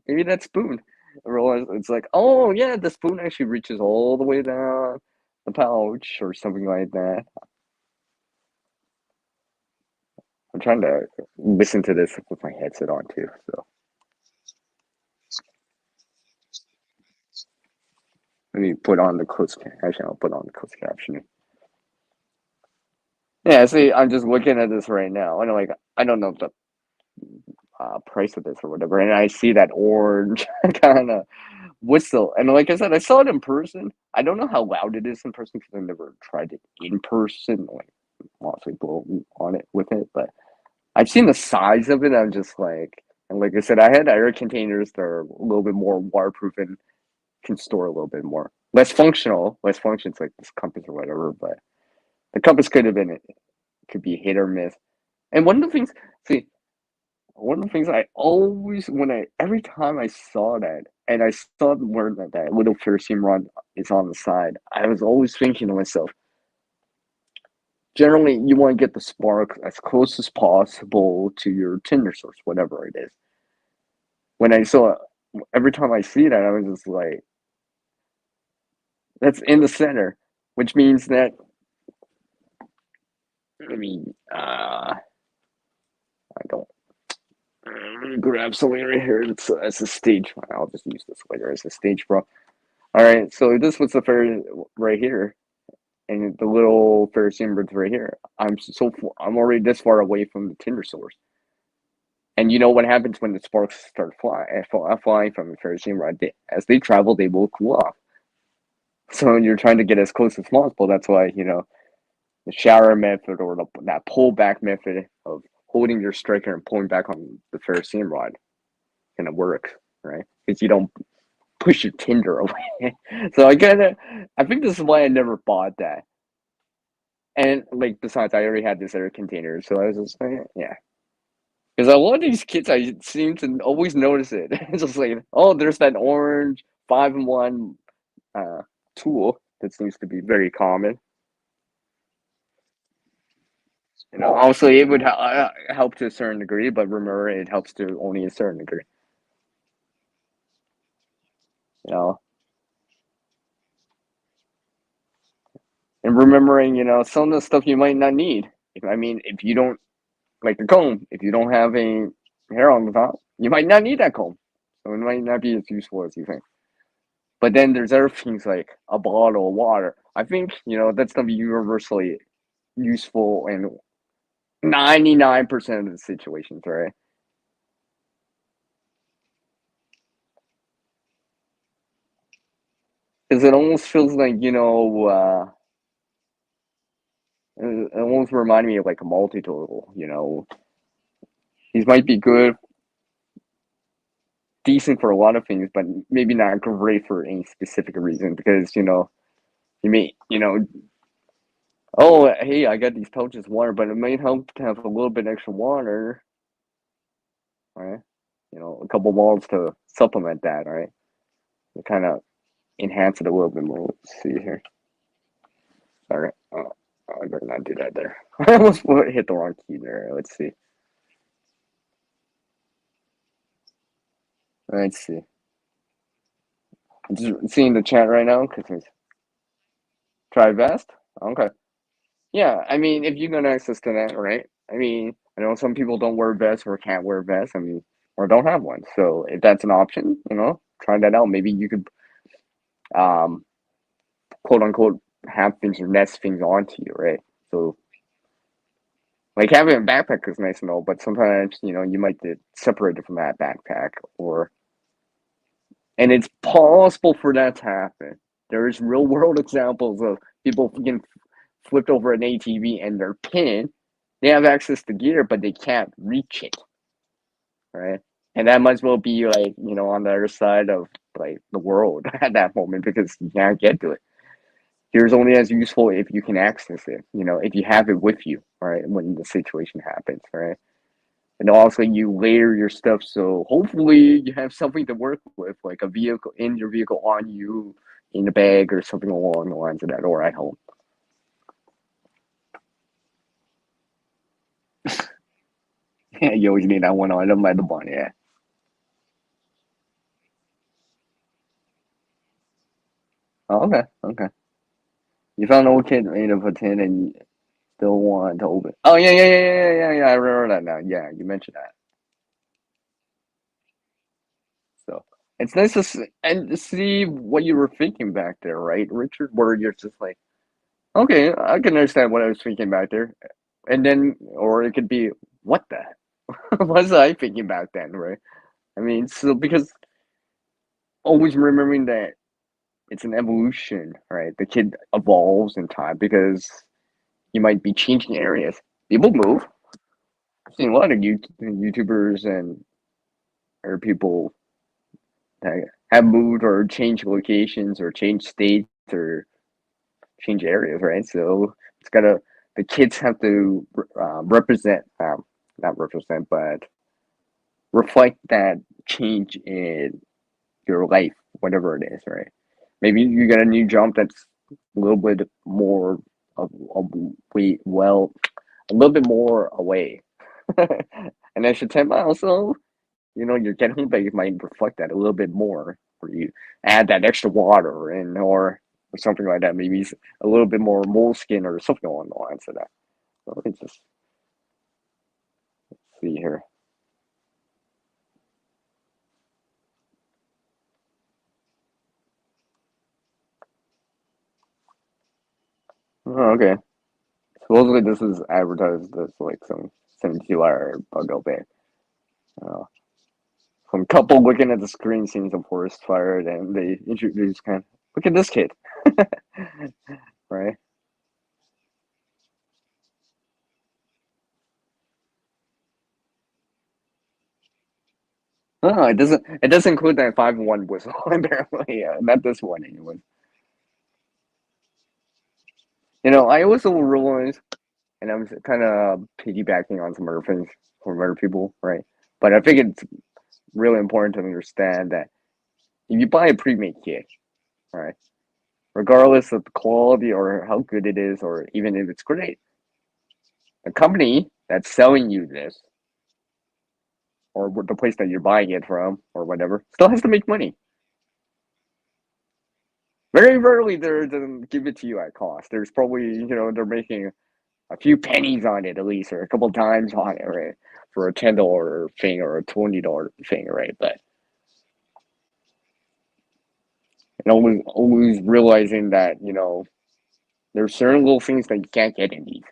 Maybe that spoon. I realize it's like, oh yeah, the spoon actually reaches all the way down the pouch or something like that. I'm trying to listen to this with my headset on too, so let me put on the closed caption. Actually, I'll put on the closed captioning. Yeah, see, I'm just looking at this right now, and I don't know the price of this or whatever, and I see that orange kind of whistle, and like I said, I saw it in person. I don't know how loud it is in person because I never tried it in person, like honestly blow on it with it, but I've seen the size of it. I'm just like, and like I said, I had air containers that are a little bit more waterproof and can store a little bit more. Less functions like this compass or whatever, but the compass could be hit or miss. And see, one of the things I always, every time I saw that, and I saw where that little kerosene rod is on the side, I was always thinking to myself, generally you want to get the spark as close as possible to your tinder source, whatever it is. when I saw every time I see that, I was just like, that's in the center, which means that I mean, I don't. Let me grab something right here. It's a stage. I'll just use this later as a stage, bro. All right, so this was the fair right here, and the little Ferrocene bird's right here. I'm already this far away from the tinder source, and you know what happens when the sparks start flying from the Ferrocene rod? As they travel, they will cool off. So you're trying to get as close as possible. That's why the shower method or that pull back method of holding your striker and pulling back on the Ferrocene rod kind of works, right? Because you don't push your tinder away. So I think this is why I never bought that. And like besides, I already had this other container, so I was just like, yeah. Because a lot of these kids, I seem to always notice it. It's just like, oh, there's that orange 5-in-1 uh, tool that seems to be very common. Obviously, it would help to a certain degree, but remember, it helps to only a certain degree. You know, and remembering, some of the stuff you might not need. If you don't like the comb, if you don't have a hair on the top, you might not need that comb. So it might not be as useful as you think. But then there's other things like a bottle of water. I think, that's gonna be universally useful in 99% of the situations, right? Because it almost feels like, it almost reminded me of like a multi-tool, These might be good, decent for a lot of things, but maybe not great for any specific reason because, you may, oh, hey, I got these pouches of water, but it might help to have a little bit extra water, right? A couple bottles to supplement that, right? To kind of enhance it a little bit more. Let's see here. Sorry. I better not do that there. I almost hit the wrong key there. Let's see. Let's see. I'm just seeing the chat right now because it's try vest. Okay. Yeah, if you got access to that, right? I know some people don't wear vests or can't wear vests. Or don't have one. So if that's an option, try that out. Maybe you could, um, quote unquote, have things or nest things onto you, right? So like having a backpack is nice and all, but sometimes you might get separated from that backpack, and it's possible for that to happen. There is real world examples of people getting flipped over an ATV and they're pinned. They have access to gear, but they can't reach it, right? And that might as well be like on the other side of like the world at that moment because you can't get to it. Gear is only as useful if you can access it. If you have it with you, right, when the situation happens, right? And also you layer your stuff so hopefully you have something to work with, like a vehicle in your vehicle on you, in a bag or something along the lines of that, or at home. Yeah, you always need that one item at the bottom, yeah. Oh, okay, okay. You found an old kid made of a tin and you still want to open. Oh yeah, yeah, yeah, yeah, yeah, yeah. I remember that now. Yeah, you mentioned that. So it's nice to see what you were thinking back there, right, Richard? Where you're just like, okay, I can understand what I was thinking back there, and then, or it could be, what the, what was I thinking back then, right? So because always remembering that it's an evolution, right? The kid evolves in time because you might be changing areas. People move. I've seen a lot of YouTubers and or people that have moved or changed locations or changed states or change areas, right? So it's gotta the kids have to represent, not represent, but reflect that change in your life, whatever it is, right? Maybe you get a new jump that's a little bit more of a little bit more away, an extra 10 miles. So your getting bake might reflect that a little bit more, where you add that extra water and or something like that. Maybe a little bit more moleskin or something along the lines of that. So let me just see here. Oh, okay. Supposedly this is advertised as like some 70 bug open. Uh, some couple looking at the screen seeing some forest fire, and they introduce look at this kid, right? Oh, it doesn't. It doesn't include that 5-1 whistle apparently. Not this one anyway. I also realize, and I'm kind of piggybacking on some other things from other people, right? But I think it's really important to understand that if you buy a pre-made kit, right, regardless of the quality or how good it is, or even if it's great, the company that's selling you this, or the place that you're buying it from, or whatever, still has to make money. Very rarely they're going to give it to you at cost. There's probably, they're making a few pennies on it at least, or a couple times on it, right? For a $10 thing or a $20 thing, right? But and always realizing that there's certain little things that you can't get in these,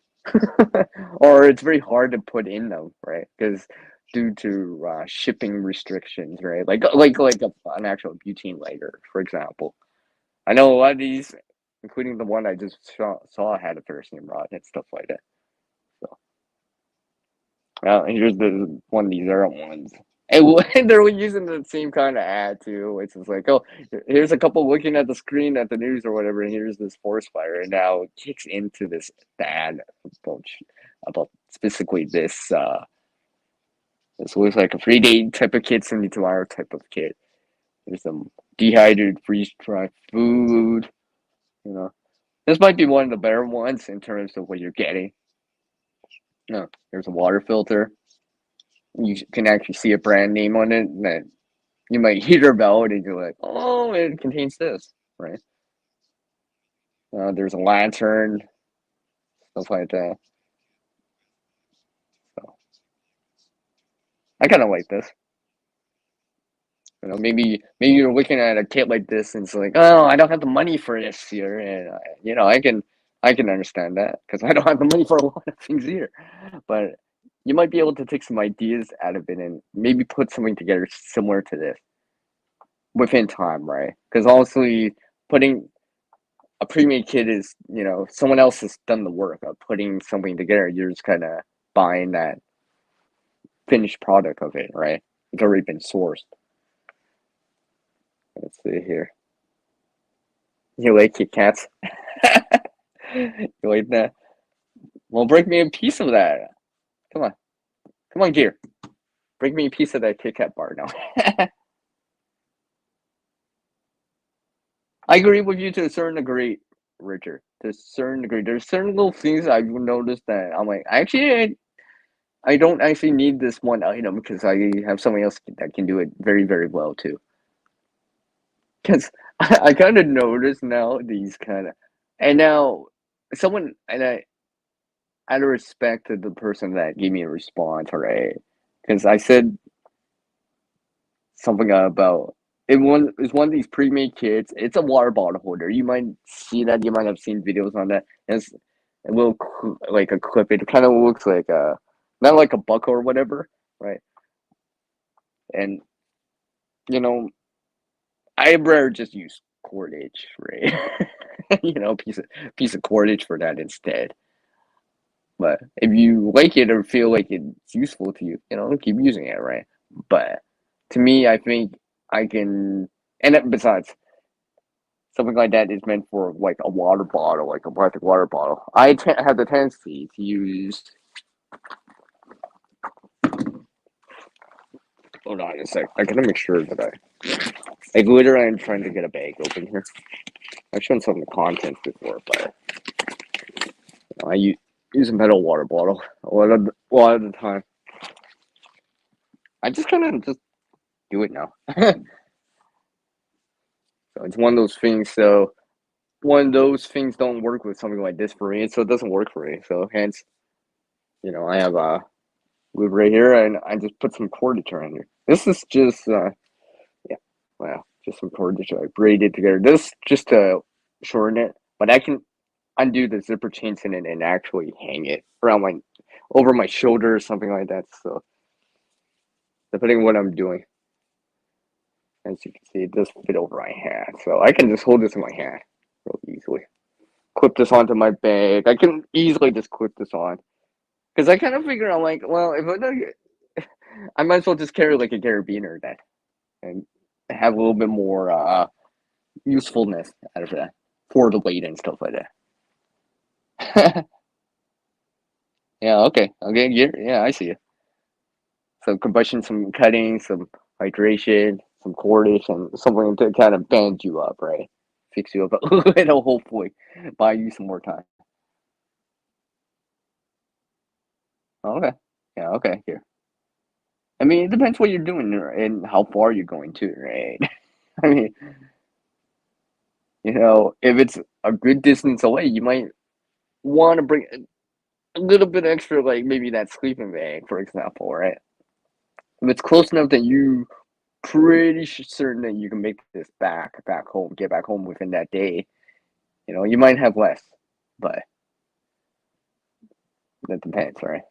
or it's very hard to put in them, right? Because due to shipping restrictions, right? An actual butane lighter, for example. I know a lot of these, including the one I just saw had a ferrocerium rod and stuff like that. So, here's one of these other ones. And they're using the same kind of ad too. It's just like, oh, here's a couple looking at the screen at the news or whatever, and here's this forest fire, and now it kicks into this ad about specifically this. This looks like a 3-day type of kit, 72-hour type of kit. There's some dehydrated freeze dried food. This might be one of the better ones in terms of what you're getting. There's a water filter. You can actually see a brand name on it that you might hear about, and you're like, oh, it contains this, right? There's a lantern, stuff like that. So I kind of like this. Maybe you're looking at a kit like this, and it's like, oh, I don't have the money for this here, and I can understand that because I don't have the money for a lot of things here, but you might be able to take some ideas out of it and maybe put something together similar to this within time, right? Because honestly, putting a pre-made kit is, someone else has done the work of putting something together. You're just kind of buying that finished product of it, right? It's already been sourced. Let's see here. You like Kit Kats? You like that? Well, break me a piece of that. Come on. Come on, Gear. Break me a piece of that Kit Kat bar now. I agree with you to a certain degree, Richard. To a certain degree. There's certain little things I've noticed that I'm like, actually, I don't actually need this one item because I have something else that can do it very, very well too. Because I kind of notice now these kind of, and now someone, and out of respect to the person that gave me a response, right? Because I said something about it's one of these pre-made kits. It's a water bottle holder. You might see that. You might have seen videos on that. It's a little like a clip. It kind of looks like a not like a buckle or whatever, right? And you know, I'd rather just use cordage, right? Piece of cordage for that instead. But if you like it or feel like it's useful to you, keep using it, right? But to me, I think I can. And besides, something like that is meant for like a water bottle, like a plastic water bottle. Have the tendency to use. Hold on a sec. I gotta make sure that literally am trying to get a bag open here. I've shown some of the contents before, but I use a metal water bottle a lot of the time. I just kind of just do it now. So it's one of those things. So one of those things don't work with something like this for me, so it doesn't work for me. So hence, I have a loop right here, and I just put some cordage around here. This is just yeah, well, just some cordage I braided together. This just to shorten it, but I can undo the zipper chains in it and actually hang it around over my shoulder or something like that. So depending on what I'm doing, as you can see, it does fit over my hand, so I can just hold this in my hand real easily. Clip this onto my bag. I can easily just clip this on because I kind of figure out like, well, if I don't, I might as well just carry like a carabiner then and have a little bit more usefulness out of that for the weight and stuff like that. Yeah, okay, yeah, I see it. Some combustion, some cutting, some hydration, some cordage, and something to kind of band you up, right? Fix you up a little bit, hopefully buy you some more time. Okay, yeah, okay, here. I mean, it depends what you're doing and how far you're going to, right? I mean, if it's a good distance away, you might want to bring a little bit extra, like maybe that sleeping bag, for example, right? If it's close enough that you pretty certain that you can make this back home, get back home within that day, you might have less, but that depends, right?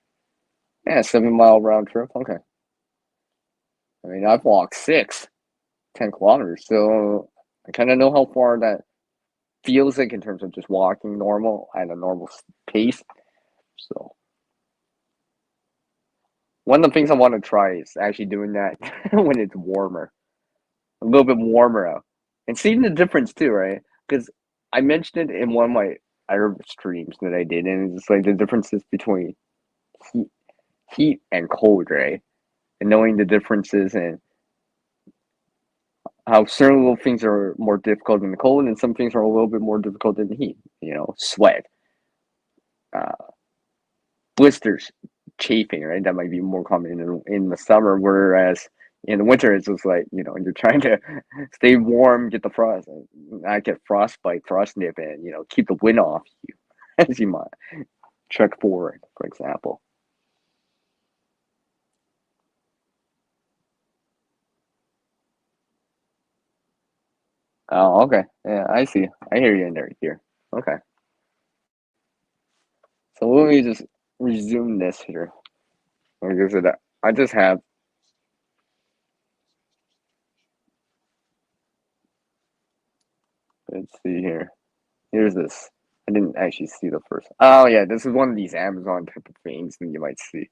Yeah, 7 mile round trip. Okay. I mean, I've walked 10 kilometers, so I kind of know how far that feels like in terms of just walking normal at a normal pace. So one of the things I want to try is actually doing that when it's warmer, a little bit warmer out, and seeing the difference too, right? Because I mentioned it in one of my other streams that I did, and it's like the differences between heat, heat and cold, right? And knowing the differences and how certain little things are more difficult in the cold, and some things are a little bit more difficult in the heat. Sweat, uh, blisters, chafing, right? That might be more common in the summer, whereas in the winter it's just like you're trying to stay warm, get the frost, not get frostbite, frost nip, and keep the wind off you as you might trek forward, for example. Oh, okay. Yeah, I see. I hear you in there here. Okay. So let me just resume this here. Like I said, I just have, let's see here. Here's this. I didn't actually see the first. Oh yeah, this is one of these Amazon type of things that you might see.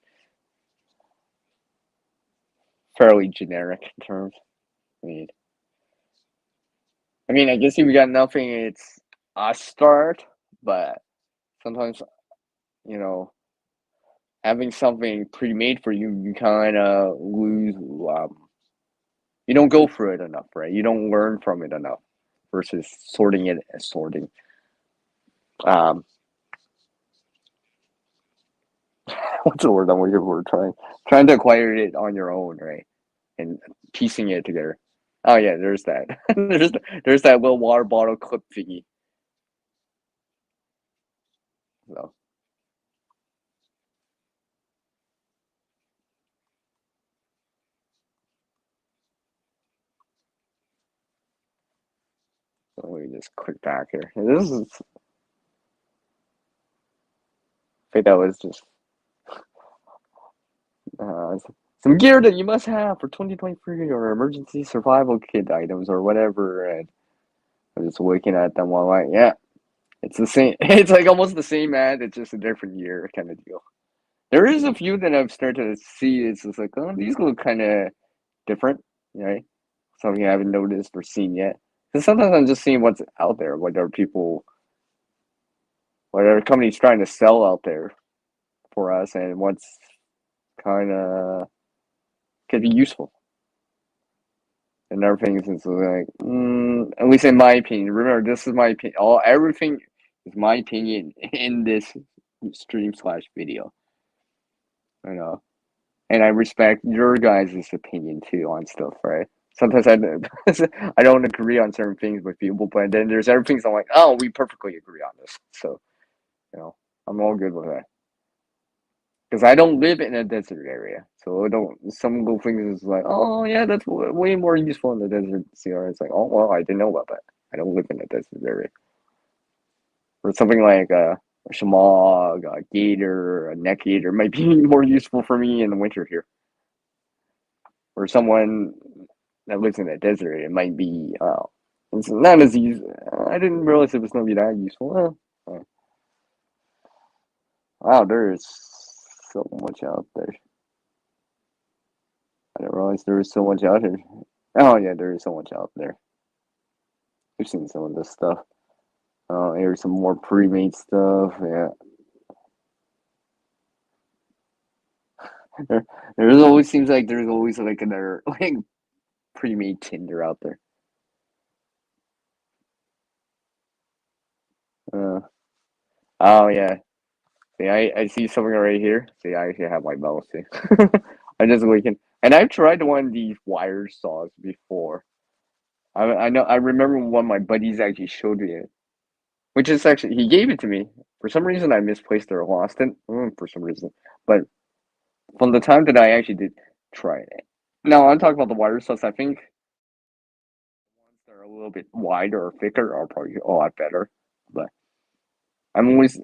Fairly generic in terms. I mean, I guess if you got nothing, it's a start. But sometimes, you know, having something pre-made for you, you kind of lose. You don't go through it enough, right? You don't learn from it enough versus sorting it as sorting. Um, what's the word I'm looking for? Trying to acquire it on your own, right? And piecing it together. Oh yeah, there's that. there's that little water bottle clip thingy. So, so let me just click back here. This is, I think that was just uh, some gear that you must have for 2023 or emergency survival kit items or whatever. And I'm just looking at them while yeah, it's the same. It's like almost the same ad. It's just a different year kind of deal. There is a few that I've started to see. It's just like, oh, these look kind of different, right? Something I haven't noticed or seen yet. Because sometimes I'm just seeing what's out there, what are companies trying to sell out there for us, and what's kind of could be useful. And other things is like, at least in my opinion. Remember, this is my opinion. Everything is my opinion in this stream/video. You know, and I respect your guys' opinion too on stuff, right? Sometimes I I don't agree on certain things with people, but then there's other things I'm like, oh, we perfectly agree on this. So, you know, I'm all good with that. Because I don't live in a desert area, so I don't. Some little things is like, oh yeah, that's way more useful in the desert CR. It's like, oh well, I didn't know about that. I don't live in a desert area. Or something like a shamog, a gator, a neck gator might be more useful for me in the winter here. Or someone that lives in a desert, it might be. It's not as easy. I didn't realize it was gonna be that useful. Wow, there is so much out there. I didn't realize there was so much out here. Oh yeah, there is so much out there. I've seen some of this stuff. Here's some more pre-made stuff. Yeah, there's always seems like there's always like another like pre-made Tinder out there. Uh, oh yeah. See, I see something right here. See, I actually have my mouse. See, I just looking, and I've tried one of these wire saws before. I know I remember one of my buddies actually showed me it, which is actually he gave it to me. For some reason, I misplaced it or lost it. For some reason, but from the time that I actually did try it. Now I'm talking about the wire saws. I think ones that are a little bit wider or thicker are probably a lot better. But I'm always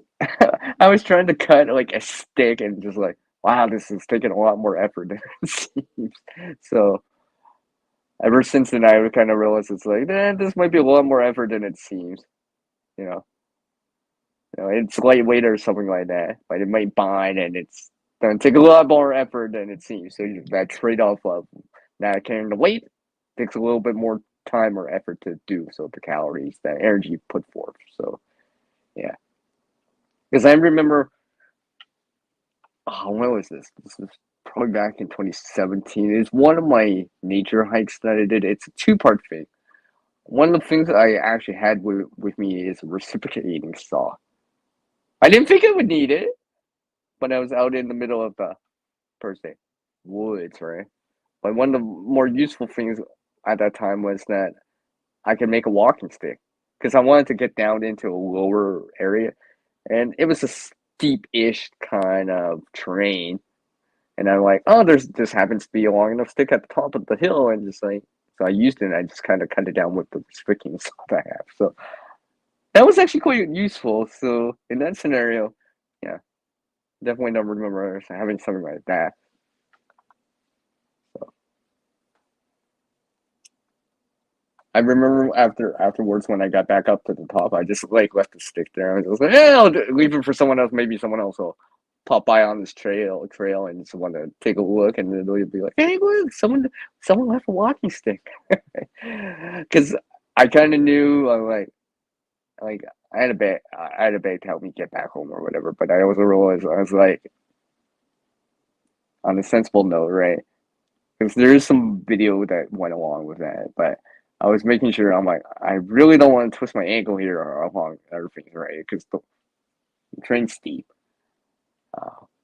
I was trying to cut like a stick and just like, wow, this is taking a lot more effort than it seems. So ever since then, I kind of realized it's like, this might be a lot more effort than it seems. You know, it's lightweight or something like that, but it might bind and it's gonna take a lot more effort than it seems. So that trade off of not carrying the weight takes a little bit more time or effort to do. So the calories, the energy put forth. So yeah, because I remember, oh, when was this? This was probably back in 2017. It's one of my nature hikes that I did. It's a two-part thing. One of the things that I actually had with me is a reciprocating saw. I didn't think I would need it, but I was out in the middle of the per se woods, right? But one of the more useful things at that time was that I could make a walking stick because I wanted to get down into a lower area, and it was a steep-ish kind of terrain. And I'm like, oh, there's this happens to be a long enough stick at the top of the hill, and just like so I used it. And I just kind of cut it down with the sticking saw I have. So that was actually quite useful. So in that scenario, yeah, definitely don't remember having something like that. So I remember afterwards when I got back up to the top, I just like left the stick there. I was like, yeah, I'll leave it for someone else. Maybe someone else will pop by on this trail and just want to take a look, and then they'll be like, hey, look, someone left a walking stick. Because I kind of knew, like I had a bag to help me get back home or whatever. But I also realized I was like, on a sensible note, right? Because there is some video that went along with that, but I was making sure I'm like, I really don't want to twist my ankle here or along everything, right? Because the train's steep,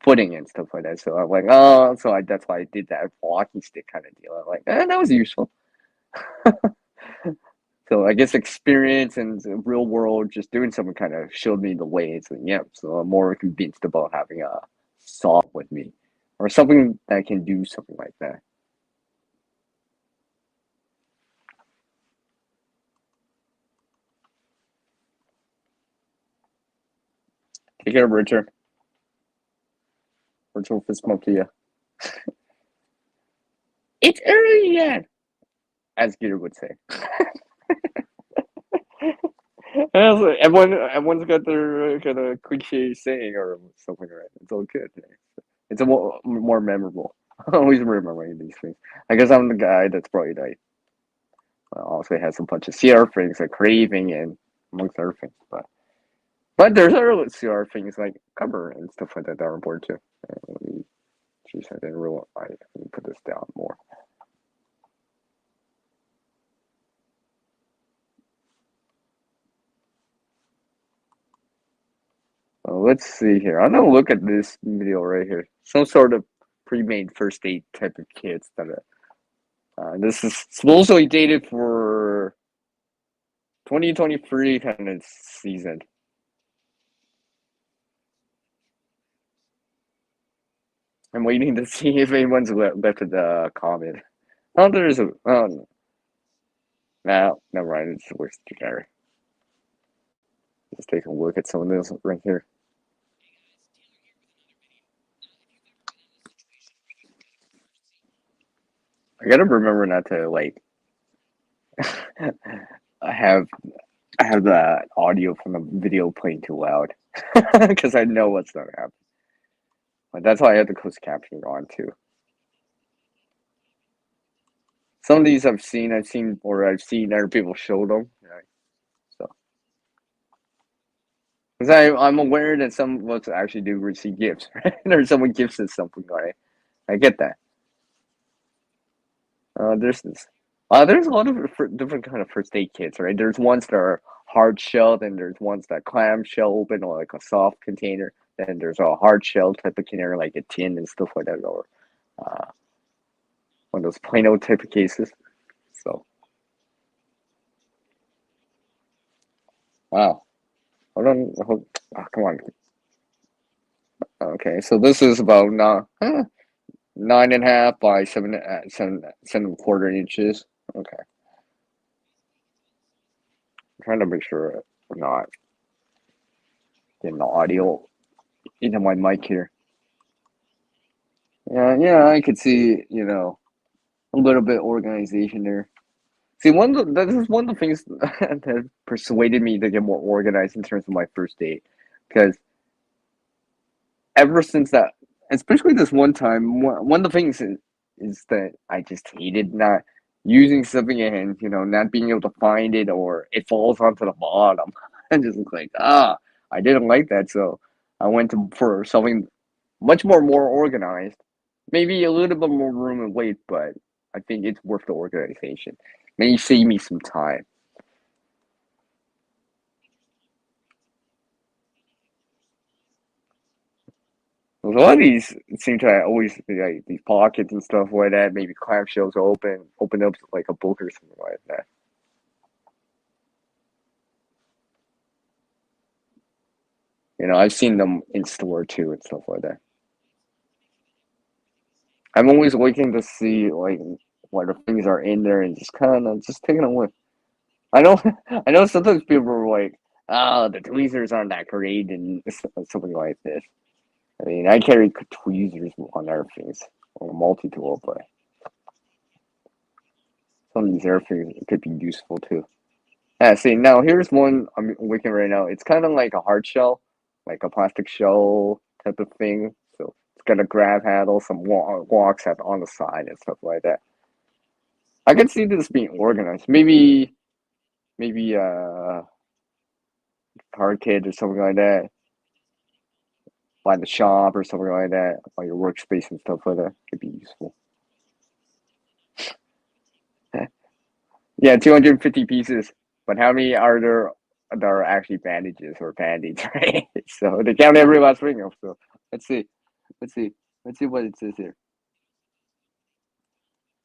footing and stuff like that. So I'm like, oh, that's why I did that walking stick kind of deal. I'm like, that was useful. So I guess experience and the real world, just doing something kind of showed me the way. It's like, yeah, so I'm more convinced about having a saw with me or something that can do something like that. Take care, Richard. Virtual fist bump to you. It's early yet, as Gator would say. Everyone's got their kind of cliche saying or something, right? It's all good. It's a more memorable. Always remembering these things. I guess I'm the guy that's probably like also has a bunch of CR things like craving and amongst other things. But there's other CR things like cover and stuff like that that are important too. Let me, geez, I didn't realize. Let me put this down more. Let's see here. I'm gonna look at this video right here. Some sort of pre-made first aid type of kits that this is supposedly dated for 2023 kind of season. I'm waiting to see if anyone's left a comment. Oh, there's a. Oh, no, never mind. It's worse together. Let's take a look at some of this right here. I gotta remember not to like. I have I have the audio from the video playing too loud because I know what's gonna happen. But that's why I have the closed captioning on too. Some of these I've seen other people show them. Right? So, because I'm aware that some of us actually do receive gifts, right? Or someone gives us something, right? I get that. There's this. There's a lot of different kind of first aid kits, right? There's ones that are hard shelled, and there's ones that clam shell open or like a soft container. Then there's a hard shell type of container, like a tin and stuff like that, or uh, one of those Plano type of cases. So, wow. Come on. Okay, so this is about 9.5 by 7.25 inches. Okay, I'm trying to make sure we're not getting the audio into my mic here. Yeah, I could see, a little bit organization there. See, this is one of the things that persuaded me to get more organized in terms of my first date, because ever since that, especially this one time, one of the things is that I just hated not using something and not being able to find it or it falls onto the bottom. And just like I didn't like that, so I went for something much more organized, maybe a little bit more room and weight, but I think it's worth the organization. May save me some time. A lot of these seem to always be like these pockets and stuff like that. Maybe clamshells open up like a book or something like that. I've seen them in store too and stuff like that. I'm always looking to see like what things are in there and just kind of just taking a look. I know, I know. Sometimes people are like, "Oh, the tweezers aren't that great," and something like this. I mean, I carry tweezers on other things on a multi tool, but some of these other things could be useful too. See, now here's one I'm looking right now. It's kind of like a hard shell, like a plastic shell type of thing. So it's got a grab handle, some locks on the side and stuff like that. I can see this being organized. Maybe card kit or something like that. By the shop or something like that, or your workspace and stuff like that could be useful. Yeah, 250 pieces. But how many are there that are actually bandages or band-aids, right? So they count every last ring of. So let's see. Let's see. Let's see what it says here.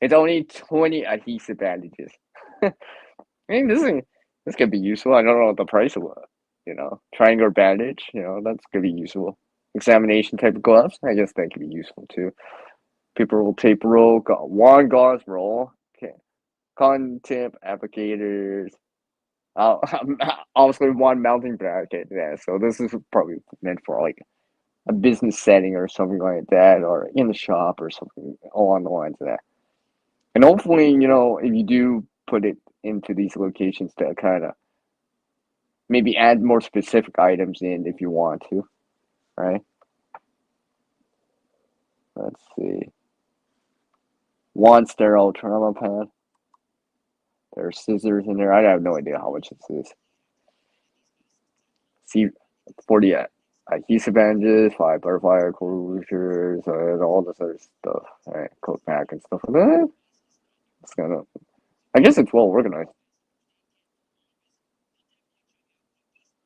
It's only 20 adhesive bandages. I mean, this could be useful. I don't know what the price of triangular bandage, that's gonna be useful. Examination type of gloves, I guess that could be useful too. Paper roll, tape roll, got one gauze roll. Okay. Cotton tip applicators. Uh, obviously one mounting bracket. Yeah, so this is probably meant for like a business setting or something like that, or in the shop or something along the lines of that. And hopefully, if you do put it into these locations to kind of maybe add more specific items in if you want to, right? Let's see. One sterile trauma pad. There's scissors in there. I have no idea how much this is. See, 40 adhesive bandages, 5 butterfly closures, and all this other stuff. All right, coat pack and stuff like that. It's gonna. I guess it's well organized.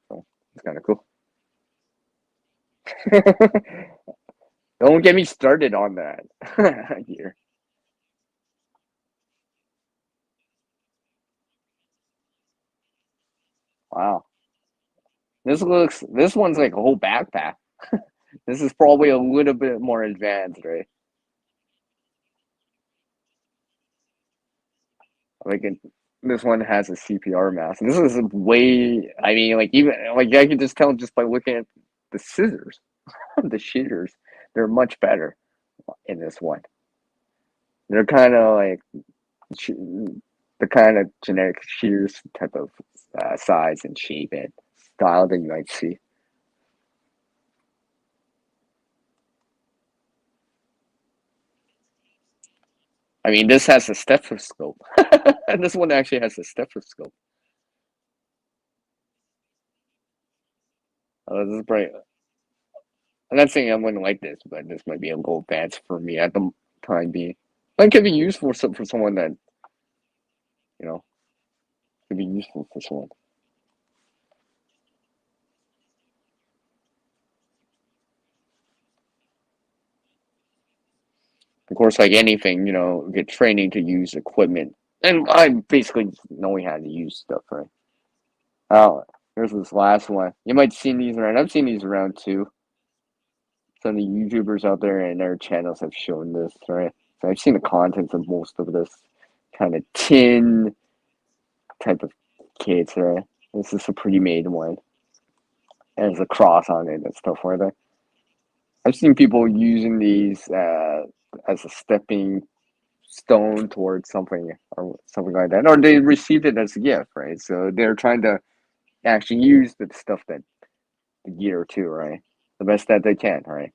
So it's kind of cool. Don't get me started on that. Here. Wow. This one's like a whole backpack. This is probably a little bit more advanced, right? Like this one has a CPR mask. This is way. I mean, like even like I can just tell just by looking at the scissors, the shears. They're much better in this one. They're kind of like the kind of generic shears type of size and shape and style that you might see. I mean, this has a stethoscope, and this one actually has a stethoscope. This is pretty. I'm not saying I wouldn't like this, but this might be a little advanced for me at the time being. But it could be useful for someone that you know could be useful for someone. Of course, like anything, get training to use equipment, and I basically just knowing how to use stuff, right? Oh, here's this last one. You might have seen these around. I've seen these around too. Some of the YouTubers out there and their channels have shown this, right? So I've seen the contents of most of this kind of tin type of kits, right? This is a pre-made one. And there's a cross on it and stuff like that. I've seen people using these as a stepping stone towards something or something like that. Or they received it as a gift, right? So they're trying to actually use the stuff that the gear too, right? The best that they can, right?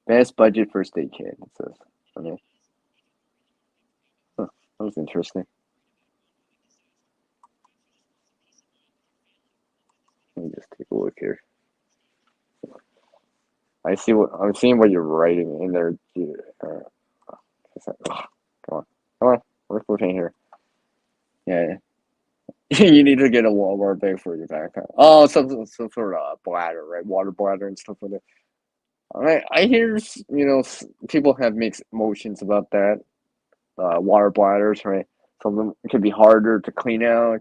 Best budget first aid kit, it says. Okay. Huh, that was interesting. Let me just take a look here. I'm seeing what you're writing in there. Uh, ugh, come on, we're flipping here. Yeah, you need to get a Walmart bag for your backpack. Oh, some sort of bladder, right? Water bladder and stuff like that. I hear people have mixed emotions about that. Water bladders, right? Some of them can be harder to clean out,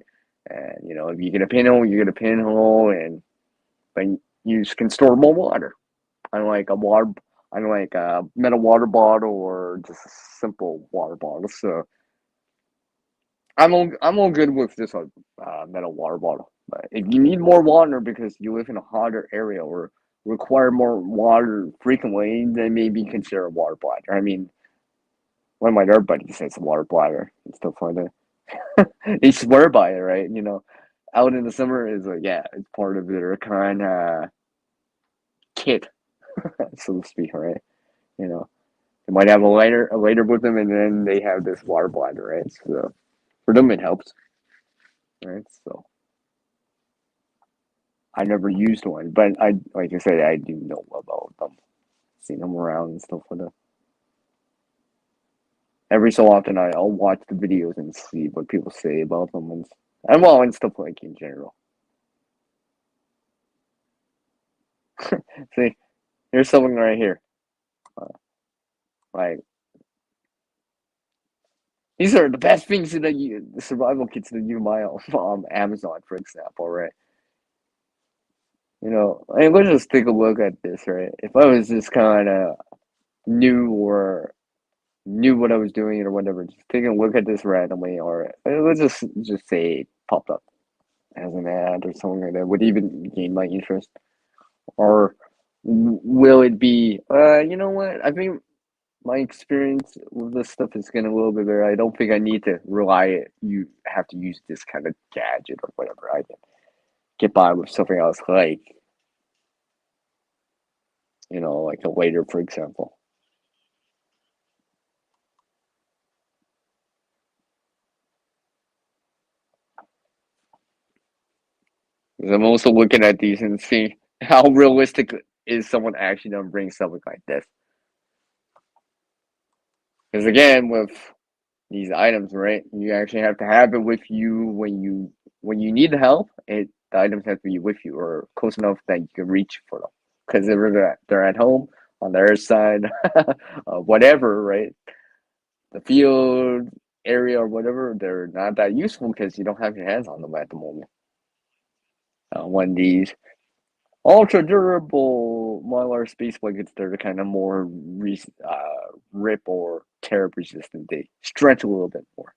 and if you get a pinhole, you get a pinhole, and but you can store more water. Unlike a water, unlike a metal water bottle or just a simple water bottle. So I'm all good with just a metal water bottle. But if you need more water because you live in a hotter area or require more water frequently, then maybe consider a water bladder. I mean, one of my nerd buddies says a water bladder and stuff like that. They swear by it, right? Out in the summer is like, yeah, it's part of their kind of kit, so to speak, right? You know, they might have a lighter with them, and then they have this water bladder, right? So for them, it helps, right? So I never used one, but like I said, I do know about them, seen them around and stuff like that. Every so often, I'll watch the videos and see what people say about them, and well, and stuff like in general. See, here's something right here. Uh, like these are the best things the survival kits that you buy on Amazon, for example, right? I mean, let's just take a look at this, right? If I was just kind of new or knew what I was doing or whatever, just taking a look at this randomly, or let's just say it popped up as an ad or something like that, would even gain my interest, or will it be? You know what? I think my experience with this stuff is getting a little bit better. I don't think I need to rely. You have to use this kind of gadget or whatever. I can get by with something else, like like a waiter, for example. 'Cause I'm also looking at these and seeing how realistic is someone actually gonna bring something like this. Because again, with these items, right, you actually have to have it with you when you need help. the items have to be with you or close enough that you can reach for them. Because if they're at home on their side, whatever, right? The field area or whatever, they're not that useful because you don't have your hands on them at the moment. When these ultra durable Mylar space blankets, they're kind of more rip or tear resistant. They stretch a little bit more.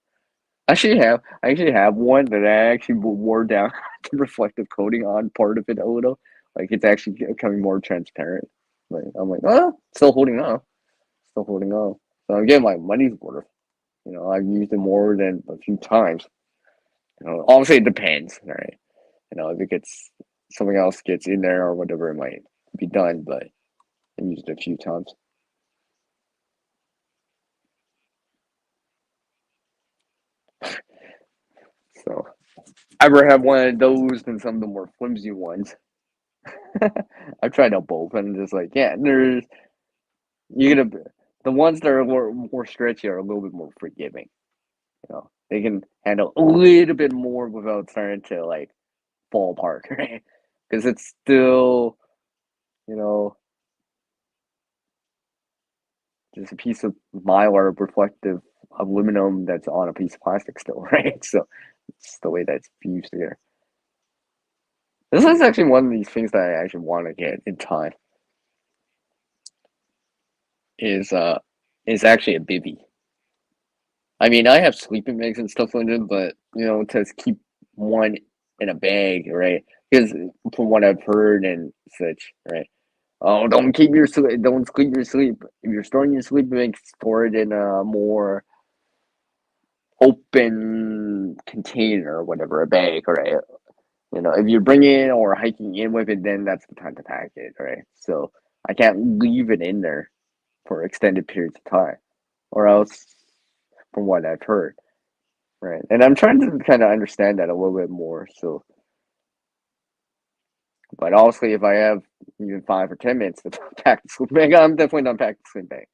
I actually have one that I actually wore down the reflective coating on part of it a little. Like it's actually becoming more transparent. Like I'm like, oh, still holding on, still holding on. So I'm getting my money's worth. I've used it more than a few times. Obviously it depends, right? If it gets something else gets in there or whatever, it might be done. But I used it a few times. So I'd rather have one of those than some of the more flimsy ones. I've tried out both, and just like, yeah, there's you're gonna the ones that are more stretchy are a little bit more forgiving. They can handle a little bit more without starting to like fall apart, right? Because it's still, you know, just a piece of mylar reflective aluminum that's on a piece of plastic still, right? So it's the way that's fused together. This is actually one of these things that I actually want to get in time. Is is actually a bivy. I mean, I have sleeping bags and stuff like that, but to keep one in a bag, right? Because from what I've heard and such, right? Oh, don't keep your sleep. If you're storing your sleeping bag, store it in a more open container or whatever, a bag, right? If you're bringing it or hiking in with it, then that's the time to pack it, right? So I can't leave it in there for extended periods of time, or else, from what I've heard. Right. And I'm trying to kind of understand that a little bit more. So, but honestly, if I have even 5 or 10 minutes to pack the sleeping bag, I'm definitely not packing the sleeping bag.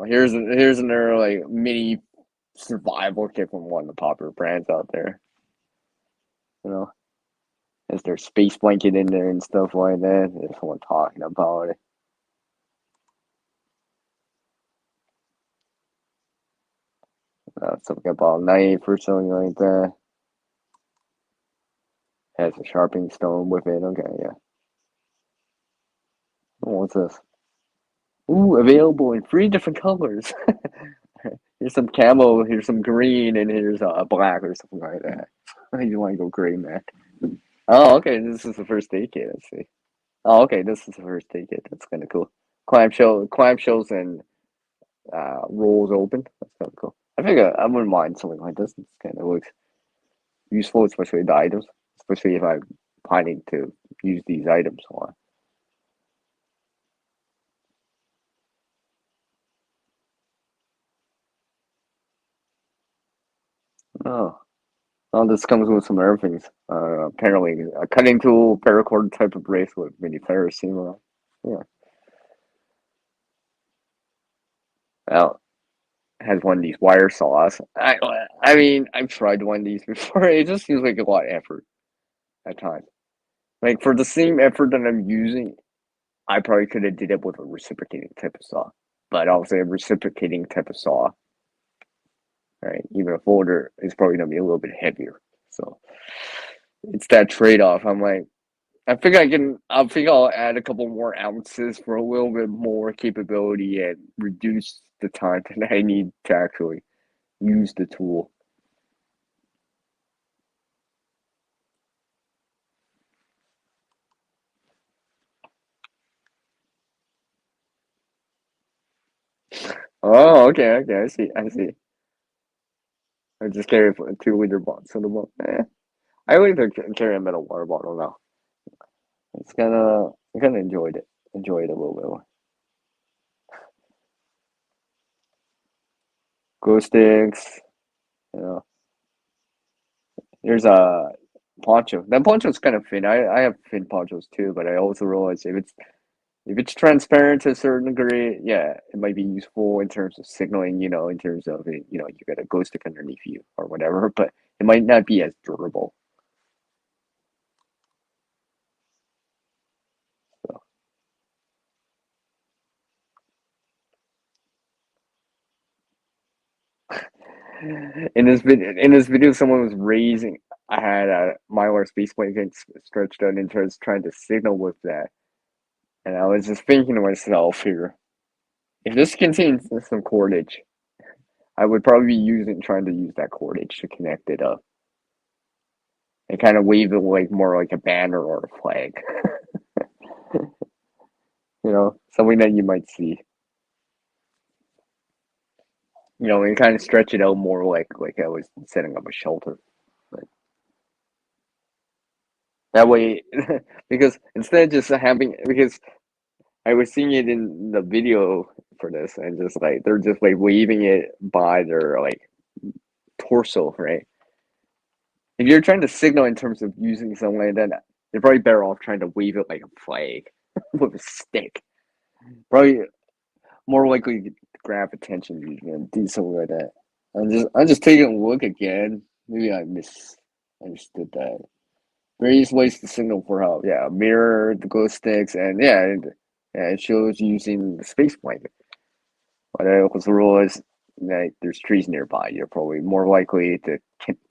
Here's another like mini survival kit from one of the popular brands out there. You know, Is there space blanket in there and stuff like that? There's someone talking about it. Something about a knife or something like that. Has a sharpening stone with it. Okay, yeah. What's this? Ooh, available in 3 different colors. Here's some camo, here's some green, and here's black or something like that. You want to go gray, man? Oh, okay. This is the first aid kit. Let's see. Oh, okay. This is the first aid kit. That's kind of cool. Clamshells, and rolls open. That's kind of cool. I think I wouldn't mind something like this. It kind of looks useful, especially the items. Especially if I'm planning to use these items a lot. Oh. Oh, this comes with some other things. Apparently, a cutting tool, paracord type of bracelet, mini ferrous seam around. Yeah. Well, it has one of these wire saws. I mean, I've tried one of these before. It just seems like a lot of effort at times. Like for the same effort that I'm using, I probably could have did it with a reciprocating type of saw. But obviously, a reciprocating type of saw, right? Even a folder is probably gonna be a little bit heavier. So it's that trade off. I'm like, I think I'll add a couple more ounces for a little bit more capability and reduce the time that I need to actually use the tool. Oh, okay, okay, I see. I just carry a 2 liter box in the boat. I like to carry a metal water bottle now. I kind of enjoyed it a little bit more. Glow sticks, you know. There's a poncho. That poncho's kind of thin. I have thin ponchos too, but I also realize if it's transparent to a certain degree, yeah, it might be useful in terms of signaling, in terms of it, you got a glow stick underneath you or whatever, but it might not be as durable. In this video, someone was raising. I had a Mylar space blanket stretched out and just trying to signal with that, and I was just thinking to myself here, if this contains some cordage, I would probably be trying to use that cordage to connect it up and kind of wave it like more like a banner or a flag, something that you might see, and kind of stretch it out more like I was setting up a shelter. But that way, because instead of just having, because I was seeing it in the video for this, and just like they're just like waving it by their like torso, right? If you're trying to signal in terms of using something like that, you're probably better off trying to wave it like a flag with a stick. Probably more likely to grab attention and do something like that. I'm just taking a look again. Maybe I misunderstood that. Various ways to signal for help. Yeah, mirror, the glow sticks, and it shows using the space blanket. But I also realize that there's trees nearby. You're probably more likely to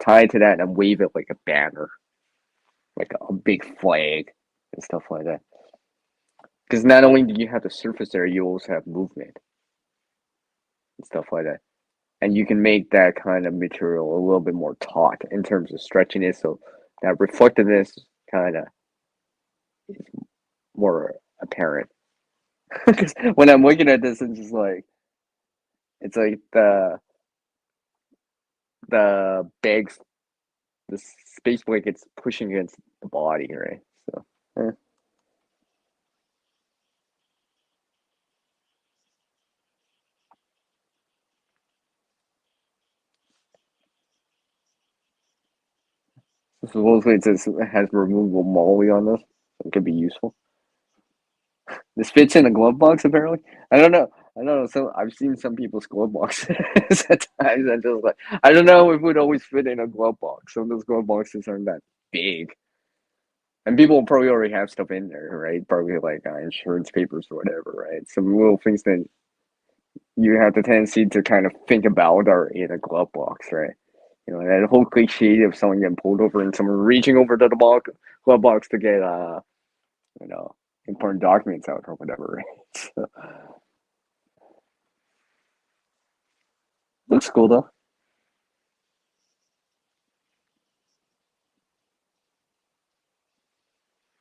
tie to that and wave it like a banner, like a big flag and stuff like that. Because not only do you have the surface area, you also have movement and stuff like that. And you can make that kind of material a little bit more taut in terms of stretching it, so that reflectiveness kind of is more apparent. Because when I'm looking at this, it's like the bags, the space blanket's pushing against the body, right? So, supposedly it has removable molly on this. So it could be useful. This fits in a glove box, apparently. I don't know. I don't know. I've seen some people's glove boxes at times. And just like I don't know if it would always fit in a glove box. Some of those glove boxes aren't that big, and people probably already have stuff in there, right? Probably like insurance papers or whatever, right? Some little things that you have the tendency to kind of think about are in a glove box, right? That whole cliche of someone getting pulled over and someone reaching over to the glove box to get you know, important documents out or whatever. Right? So, looks cool though.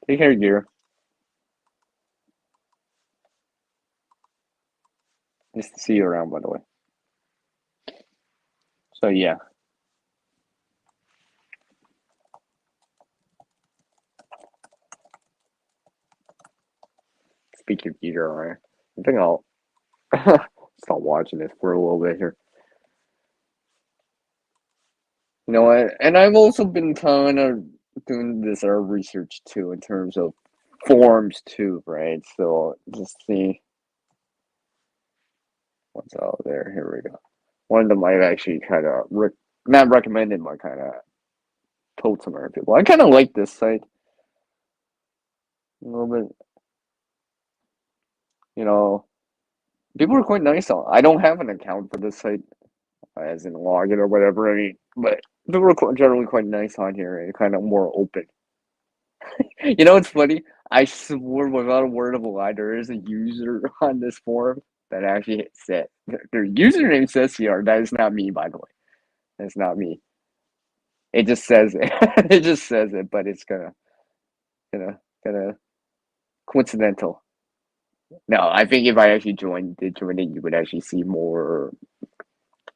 Take care, gear. Nice to see you around, by the way. So yeah, speaking of gear, right? I think I'll stop watching this for a little bit here. And I've also been kind of doing this research too in terms of forms too, right? So just see what's out there. Here we go. One of them I've actually kind of not recommended, but kind of told some other people. I kind of like this site a little bit. You know, people are quite nice on. I don't have an account for this site, as in login or whatever. I mean, but people are generally quite nice on here and kind of more open. It's funny. I swore without a word of a lie, there is a user on this forum that actually said their username says CR. That is not me, by the way. That's not me. It just says it. It just says it, but it's kind of coincidental. No, I think if I actually did join it, you would actually see more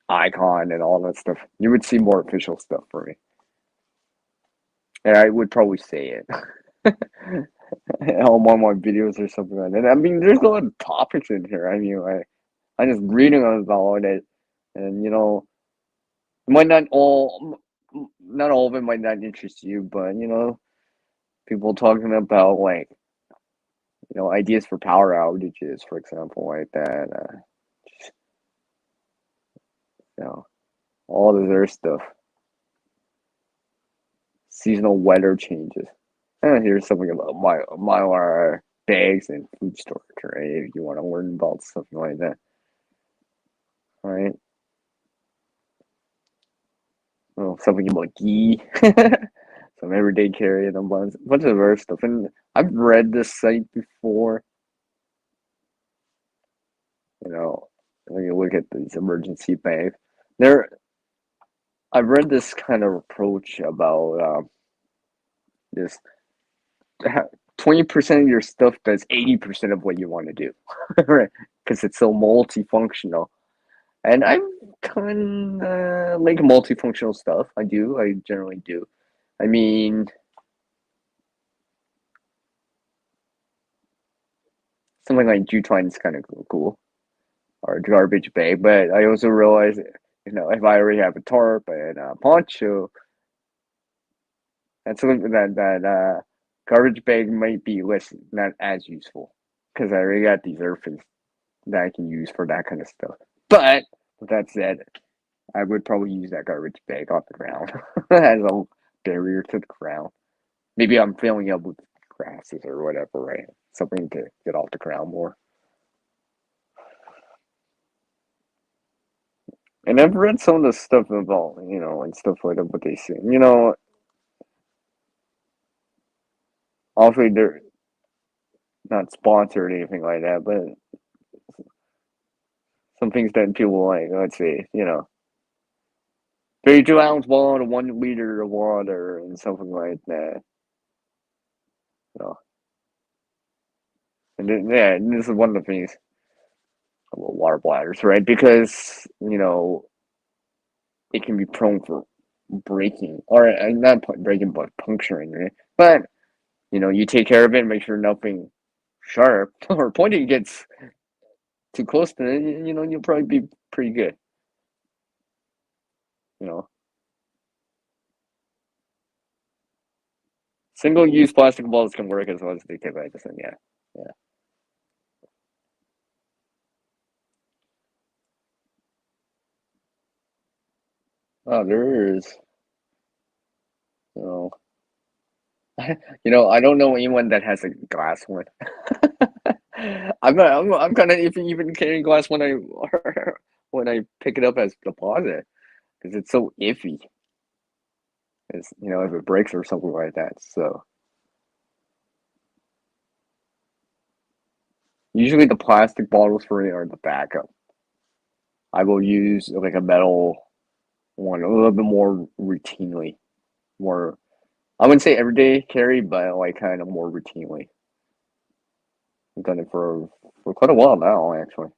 icon and all that stuff. You would see more official stuff for me, and I would probably say it on one of my videos or something like that. I mean, there's a lot of topics in here. I mean, I'm just reading about it, and might not all of it might not interest you, but people talking about like ideas for power outages, for example, like that. You know, all this other stuff, seasonal weather changes. And here's something about Mylar bags and food storage, right? If you want to learn about something like that, right? well, something about ghee, some everyday carry, and a bunch of other stuff. And I've read this site before. You know, when you look at these emergency banks, there I've read this kind of approach about this 20% of your stuff does 80% of what you want to do, right? Because it's so multifunctional. And I kind of like multifunctional stuff. I do. I generally do. I mean, something like Jutine is kind of cool, or a garbage bag. But I also realize, if I already have a tarp and a poncho, that's something that garbage bag might be less not as useful because I already got these earthings that I can use for that kind of stuff. But with that said, I would probably use that garbage bag off the ground as a barrier to the ground. Maybe I'm filling up with grasses or whatever, right? Something to get off the ground more. And I've read some of the stuff about, and stuff like that, what they say. Obviously they're not sponsored or anything like that, but some things that people like, let's say, 32-ounce water, 1 liter of water, and something like that. You know, and then, yeah, and this is one of the things about water bladders, right? Because it can be prone for breaking, or not breaking, but puncturing, right? But you take care of it, make sure nothing sharp or pointy gets too close to it. You'll probably be pretty good. You know, single-use plastic balls can work as well as they take medicine. Yeah, yeah. Oh, there is. You know, I don't know anyone that has a glass one. I'm kind of even carrying glass when I when I pick it up as deposit because it's so iffy. It's, if it breaks or something like that. So usually the plastic bottles for me are the backup. I will use like a metal one a little bit more routinely. More, I wouldn't say everyday carry, but like kind of more routinely. I've done it for quite a while now, actually.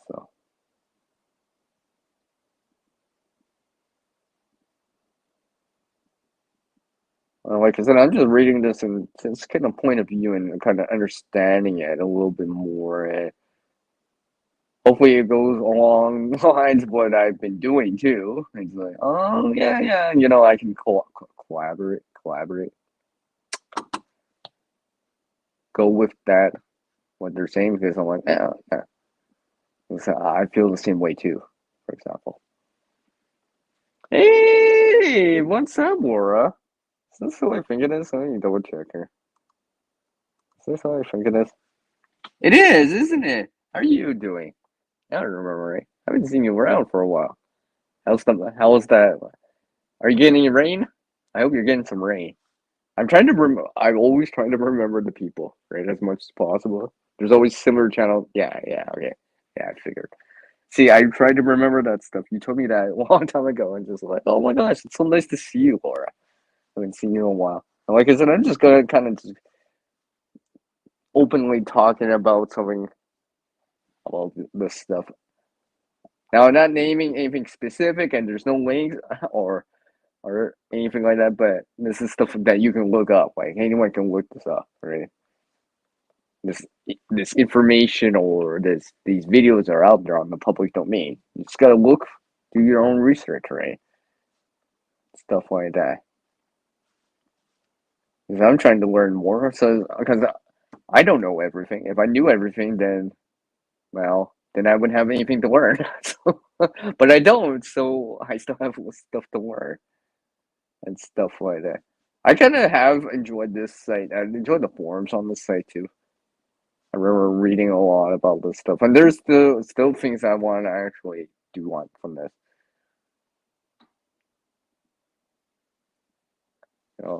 So, like I said, I'm just reading this and it's kind of point of view and kind of understanding it a little bit more. And hopefully, it goes along the lines of what I've been doing too. It's like, oh yeah, yeah, I can collaborate, go with that what they're saying because I'm like, yeah, yeah. So I feel the same way too. For example, hey, what's up, Laura? Is this who I think it is? Let me double check here. Is this how I think it is? It is, isn't it? How are you doing? I don't remember. Right? I haven't seen you around for a while. How's that? Are you getting any rain? I hope you're getting some rain. I'm trying to remember. I'm always trying to remember the people, right, as much as possible. There's always similar channels. Yeah, yeah, okay, yeah. I figured. See, I tried to remember that stuff. You told me that a long time ago, and just like, oh my gosh, it's so nice to see you, Laura. I haven't seen you in a while. And like I said, I'm just gonna kind of just openly talking about something about this stuff. Now, I'm not naming anything specific, and there's no links or anything like that. But this is stuff that you can look up. Like anyone can look this up, right? This this information or these videos are out there on the public domain. You just gotta look, do your own research, right? Stuff like that. Because I'm trying to learn more, so because I don't know everything. If I knew everything, then well, then I wouldn't have anything to learn. So, but I don't, so I still have stuff to learn and stuff like that. I kind of have enjoyed this site. I enjoyed the forums on this site too. I remember reading a lot about this stuff, and there's still things I want to actually do want from this.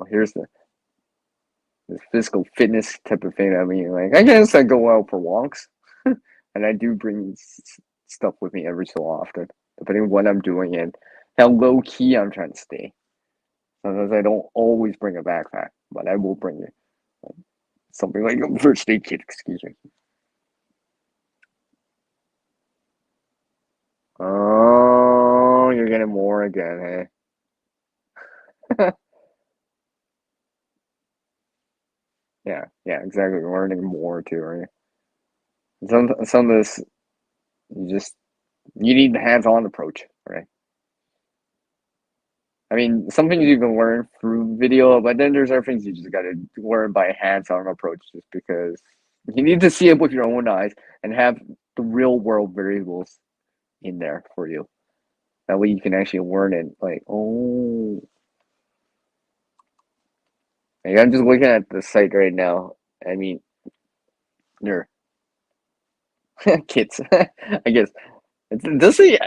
Here's the physical fitness type of thing. I mean, like I guess I go out for walks, and I do bring stuff with me every so often, depending on what I'm doing and how low key I'm trying to stay. Sometimes I don't always bring a backpack, but I will bring it. Something like a first aid kit, excuse me. Oh, you're getting more again, hey? Yeah, yeah, exactly. Learning more too, right? Some of this, you just you need the hands-on approach, right? I mean, some things you can learn through video, but then there's other things you just got to learn by hands-on approach, just because you need to see it with your own eyes and have the real-world variables in there for you. That way, you can actually learn it. Like, oh, like I'm just looking at the site right now. I mean, they're kids, I guess. It does say,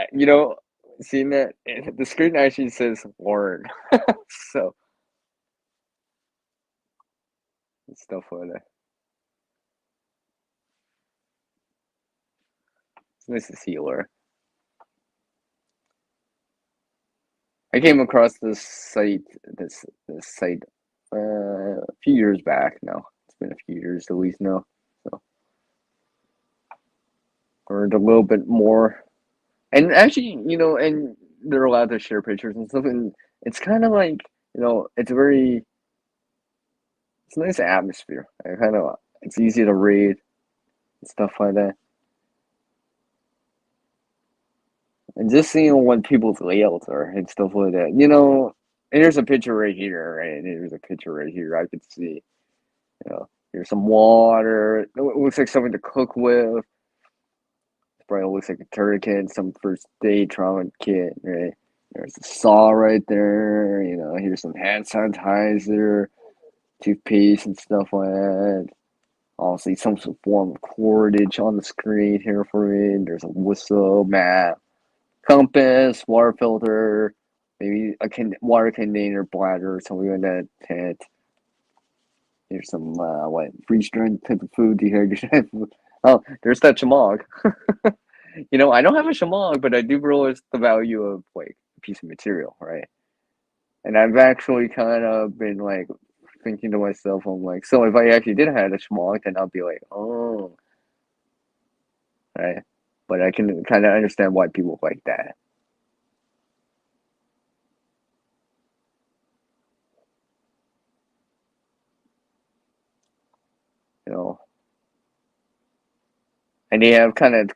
seeing that the screen actually says learn. So stuff like that. It's nice to see you learn. I came across this site a few years back now. It's been a few years at least now. So learned a little bit more. And actually, and they're allowed to share pictures and stuff, and it's kind of like, it's a nice atmosphere. It's easy to read and stuff like that. And just seeing what people's layouts are and stuff like that. And here's a picture right here, right? And here's a picture right here. I could see, here's some water. It looks like something to cook with. It probably looks like a tourniquet, some first aid trauma kit, right? There's a saw right there. Here's some hand sanitizer, toothpaste, and stuff like that. Obviously, some form of cordage on the screen here for me. There's a whistle, map, compass, water filter, maybe a water container, bladder, something like that. Tent. Here's some freeze dried type of food, dehydrated food. Oh, there's that shamog. I don't have a shamog, but I do realize the value of like a piece of material, right? And I've actually kind of been like thinking to myself, I'm like, so if I actually did have a shamog, then I'll be like, oh, right. But I can kind of understand why people like that. You know, and they have kind of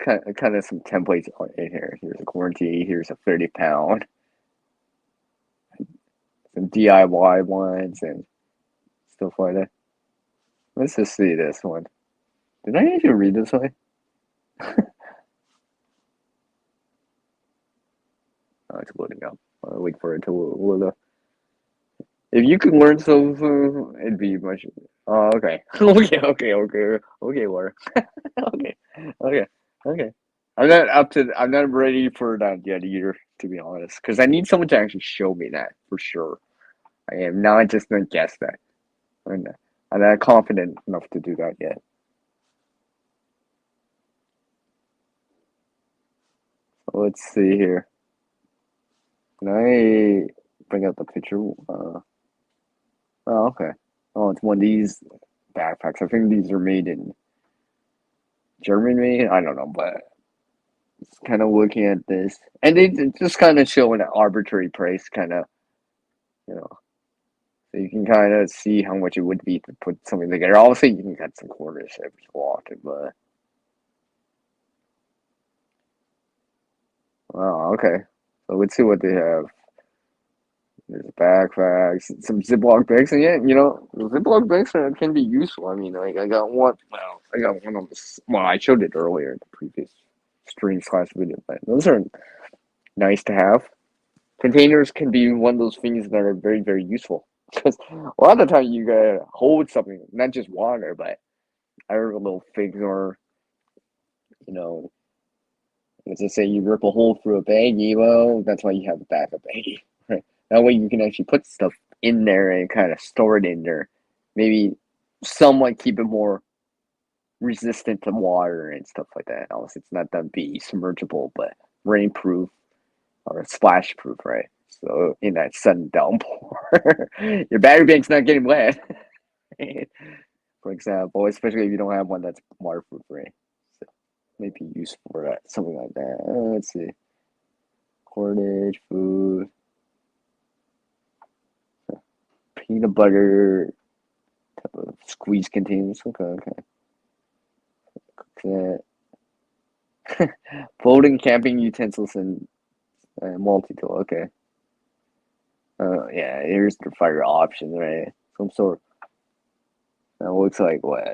some templates in here. Here's a quarantine. Here's a 30 pound. Some DIY ones and stuff like that. Let's just see this one. Did I actually read this one? Oh, it's loading up. I'll wait for it to load up. If you could learn something, it'd be much. Oh, okay. Okay, Laura. Okay, okay, okay. I'm not ready for that yet either, to be honest. Because I need someone to actually show me that for sure. I am not just gonna guess that. I'm not confident enough to do that yet. So let's see here. Can I bring up the picture? Oh, okay. Oh, it's one of these backpacks. I think these are made in Germany. I don't know, but it's kind of looking at this, and they just kind of show an arbitrary price, kind of, you know, so you can kind of see how much it would be to put something together. Obviously, you can cut some corners every so often, but oh, okay. So let's see what they have. There's backpacks, some Ziploc bags, and yeah, Ziploc bags can be useful. I mean, like I got one. Well, I got one on this. Well, I showed it earlier in the previous stream/video, but those are nice to have. Containers can be one of those things that are very, very useful because a lot of the time you gotta hold something, not just water, but other little things, or you know, let's just say you rip a hole through a baggie. Well, that's why you have a backup baggie, right? That way you can actually put stuff in there and kind of store it in there. Maybe somewhat keep it more resistant to water and stuff like that. Obviously, it's not that be submergible, but rainproof or splash proof, right? So in that sudden downpour, your battery bank's not getting wet, for example, especially if you don't have one that's waterproof, right? So maybe useful for that, something like that. Let's see, cordage, food, peanut butter type of squeeze containers. Okay. Folding camping utensils and multi-tool. Okay. Yeah, here's the fire option, right? Some sort. That looks like what?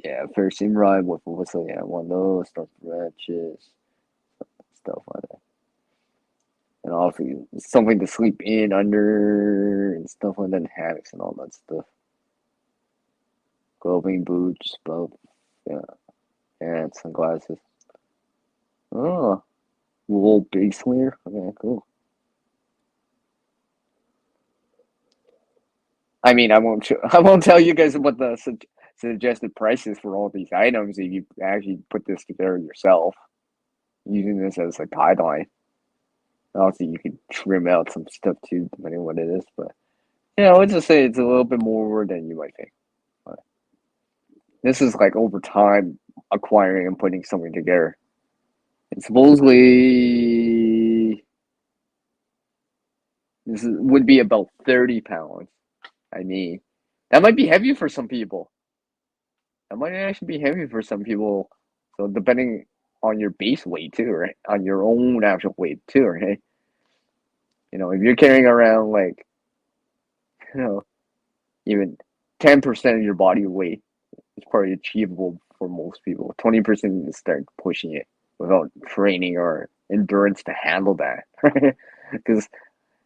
Yeah, ferrocene rod with a whistle. Yeah, one of those. Stuff branches, stuff like that. And obviously something to sleep in under and stuff like that, hammocks and all that stuff. Clothing, boots, both. Yeah, and sunglasses. Oh, wool base layer. Okay, cool. I mean, I won't tell you guys what the suggested prices for all these items if you actually put this together yourself, using this as a guideline. Obviously, you could trim out some stuff too, depending on what it is. But yeah, I would just say it's a little bit more than you might think. But this is like over time acquiring and putting something together. And supposedly would be about 30 pounds. I mean, that might be heavy for some people. That might actually be heavy for some people. So depending on your base weight too, right? On your own actual weight too, right? If you're carrying around like, you know, even 10% of your body weight, it's probably achievable for most people. 20% is start pushing it without training or endurance to handle that, right? Because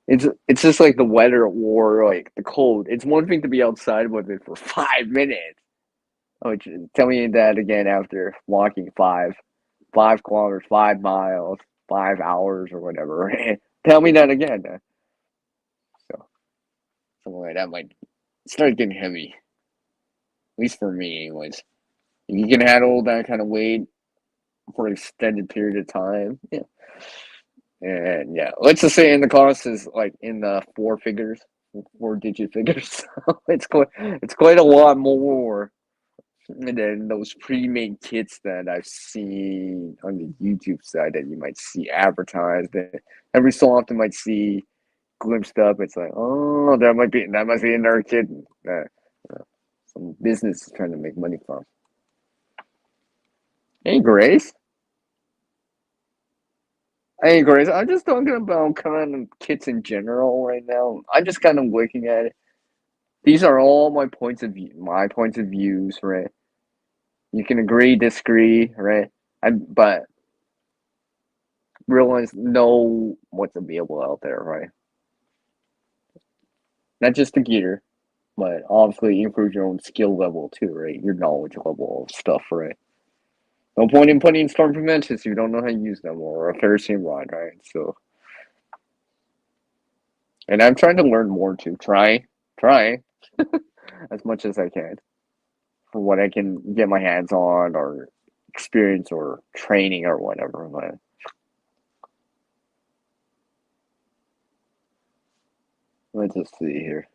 it's just like the weather or like the cold. It's one thing to be outside with it for 5 minutes. Oh, tell me that again after walking 5 kilometers, 5 miles, 5 hours or whatever. Right? Tell me that again. So something like that might start getting heavy. At least for me, anyways. If you can handle that kind of weight for an extended period of time, yeah. And yeah, let's just say in the cost is like in the four figures, 4-digit figures. So it's quite a lot more than those pre-made kits that I've seen on the YouTube side that you might see advertised. And every so often might see glimpsed up. It's like, oh, that must be another kit that some business is trying to make money from. Hey, Grace. Hey, Grace. I'm just talking about kind of kits in general right now. I'm just kind of looking at it. These are all my points of view, my points of views, right? You can agree, disagree, right? But realize know what's available out there, right? Not just the gear, but obviously improve your own skill level too, right? Your knowledge level of stuff, right? No point in putting storm preventions if you don't know how to use them or a ferrocene rod, right? So, and I'm trying to learn more too. Try as much as I can for what I can get my hands on or experience or training or whatever. But let's just see here.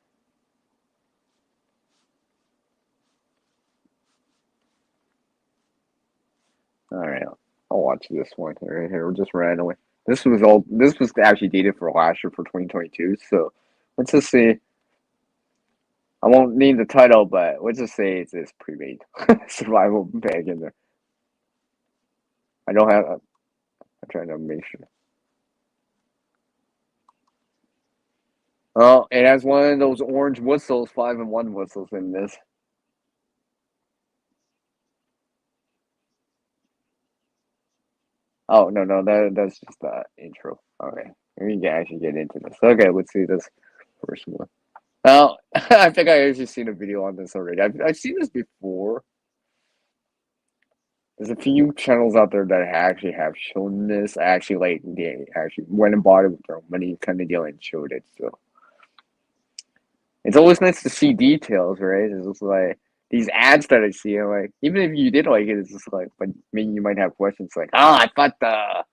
All right, I'll watch this one right here just randomly. This was actually dated for last year for 2022. So let's just see. I won't name the title, but let's just say it's this pre-made survival bag in there. I don't have. I'm trying to make sure. Oh, it has one of those orange whistles, 5-in-1 whistles in this. Oh no, that's just the intro. Okay, we can actually get into this. Okay, let's see this first one. Now, I think I actually seen a video on this already. I've seen this before. There's a few channels out there that actually have shown this. Actually, they actually went and bought it with their own money, kind of deal, and showed it. So It's always nice to see details, right? It's just like these ads that I see, I'm like, even if you did like it, it's just like, but maybe you might have questions like, I thought the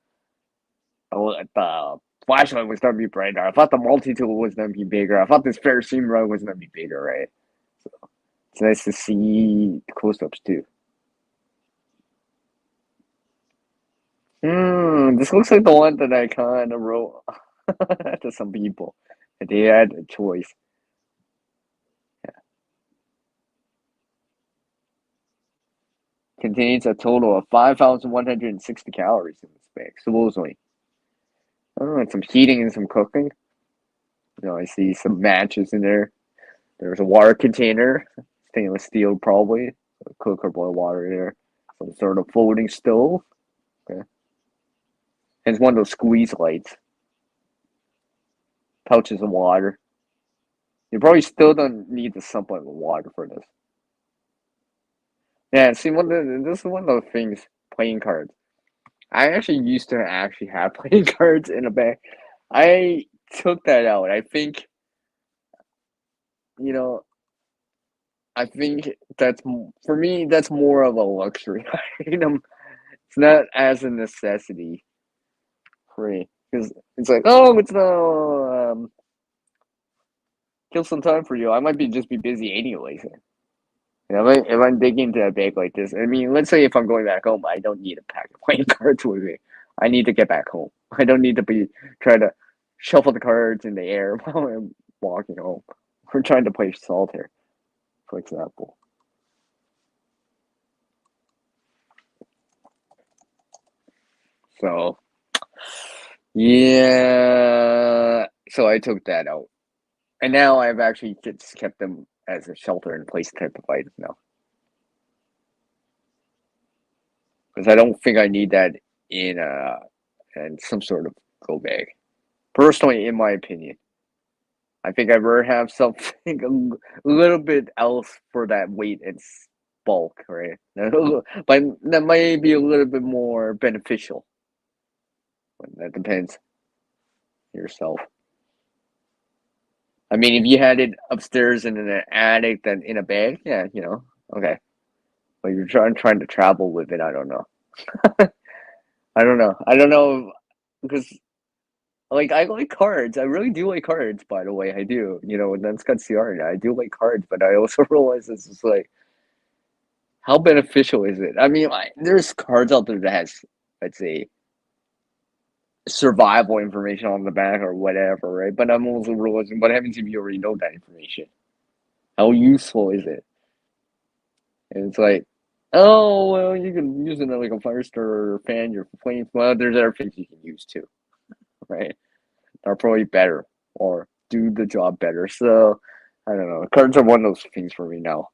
flashlight was gonna be brighter. I thought the multi tool was gonna be bigger. I thought this ferrocene rod was gonna be bigger, right? So it's nice to see close ups too. This looks like the one that I kind of wrote to some people. They had a choice. Contains a total of 5,160 calories in this bag, supposedly. Oh, and some heating and some cooking. I see some matches in there. There's a water container, stainless steel probably. Cook or boil water there. Some sort of floating stove. Okay. And it's one of those squeeze lights. Pouches of water. You probably still don't need the supplement of water for this. Yeah, see, this is one of the things, playing cards. I actually used to actually have playing cards in a bag. I took that out. You know, I think for me, that's more of a luxury item. It's not as a necessity for me. Because it's like, oh, it's no, kill some time for you. I might just be busy anyways. If I'm digging into a bag like this, I mean, let's say if I'm going back home, I don't need a pack of playing cards with me. I need to get back home. I don't need to be trying to shuffle the cards in the air while I'm walking home. We're trying to play solitaire, for example. So yeah, so I took that out, and now I've actually just kept them as a shelter in place type of item now, because I don't think I need that in some sort of go bag. Personally, in my opinion, I think I'd rather have something a little bit else for that weight and bulk, right? But that might be a little bit more beneficial. That depends yourself. I mean, if you had it upstairs in an attic than in a bag, yeah, okay. But you're trying to travel with it. I don't know. I don't know. I don't know because like I like cards. I really do like cards. By the way, I do. And that's got CR. I do like cards, but I also realize this is like how beneficial is it? I mean, there's cards out there that has, let's say, survival information on the back or whatever, right? But I'm also realizing what happens if you already know that information? How useful is it? And it's like, oh well, you can use it like a fire starter or fan your flames. Well, there's other things you can use too, right? Are probably better or do the job better. So I don't know. Cards are one of those things for me now.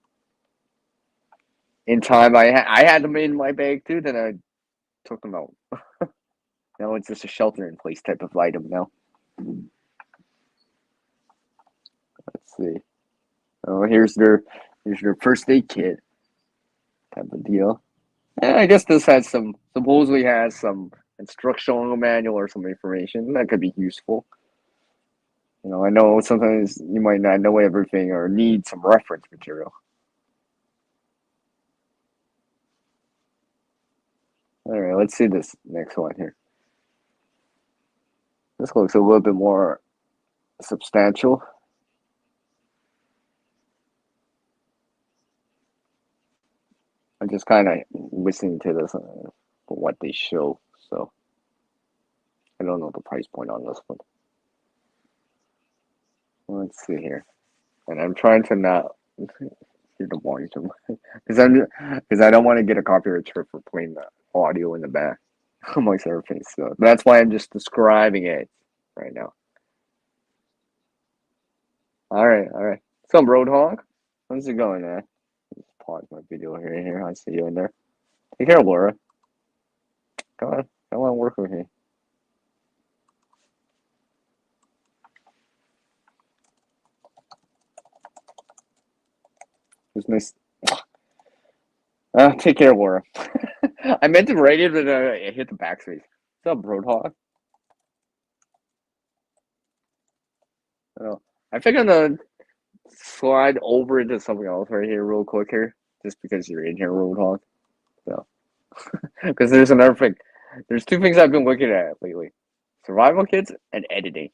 In time, I had them in my bag too. Then I took them out. Now it's just a shelter in place type of item now. Let's see. Oh, here's their first aid kit type of deal. Yeah, I guess this supposedly has some instructional manual or some information that could be useful. I know sometimes you might not know everything or need some reference material. All right, let's see this next one here. This looks a little bit more substantial. I'm just kind of listening to this what they show, so I don't know the price point on this one. Let's see here, and I'm trying to not hear the volume because I don't want to get a copyright strike for playing the audio in the back on my surface. So that's why I'm just describing it right now. All right, all right. So Roadhog, how's it going, man? Just pause my video here. I see you in there. Take care, Laura. Come on, work with me. Who's nice? Take care, Laura. I meant to write it, but I hit the backspace. What's up, Roadhog? I think I'm gonna slide over into something else right here, real quick here, just because you're in here, real talk. So, because there's another thing. There's two things I've been looking at lately: survival kits and editing.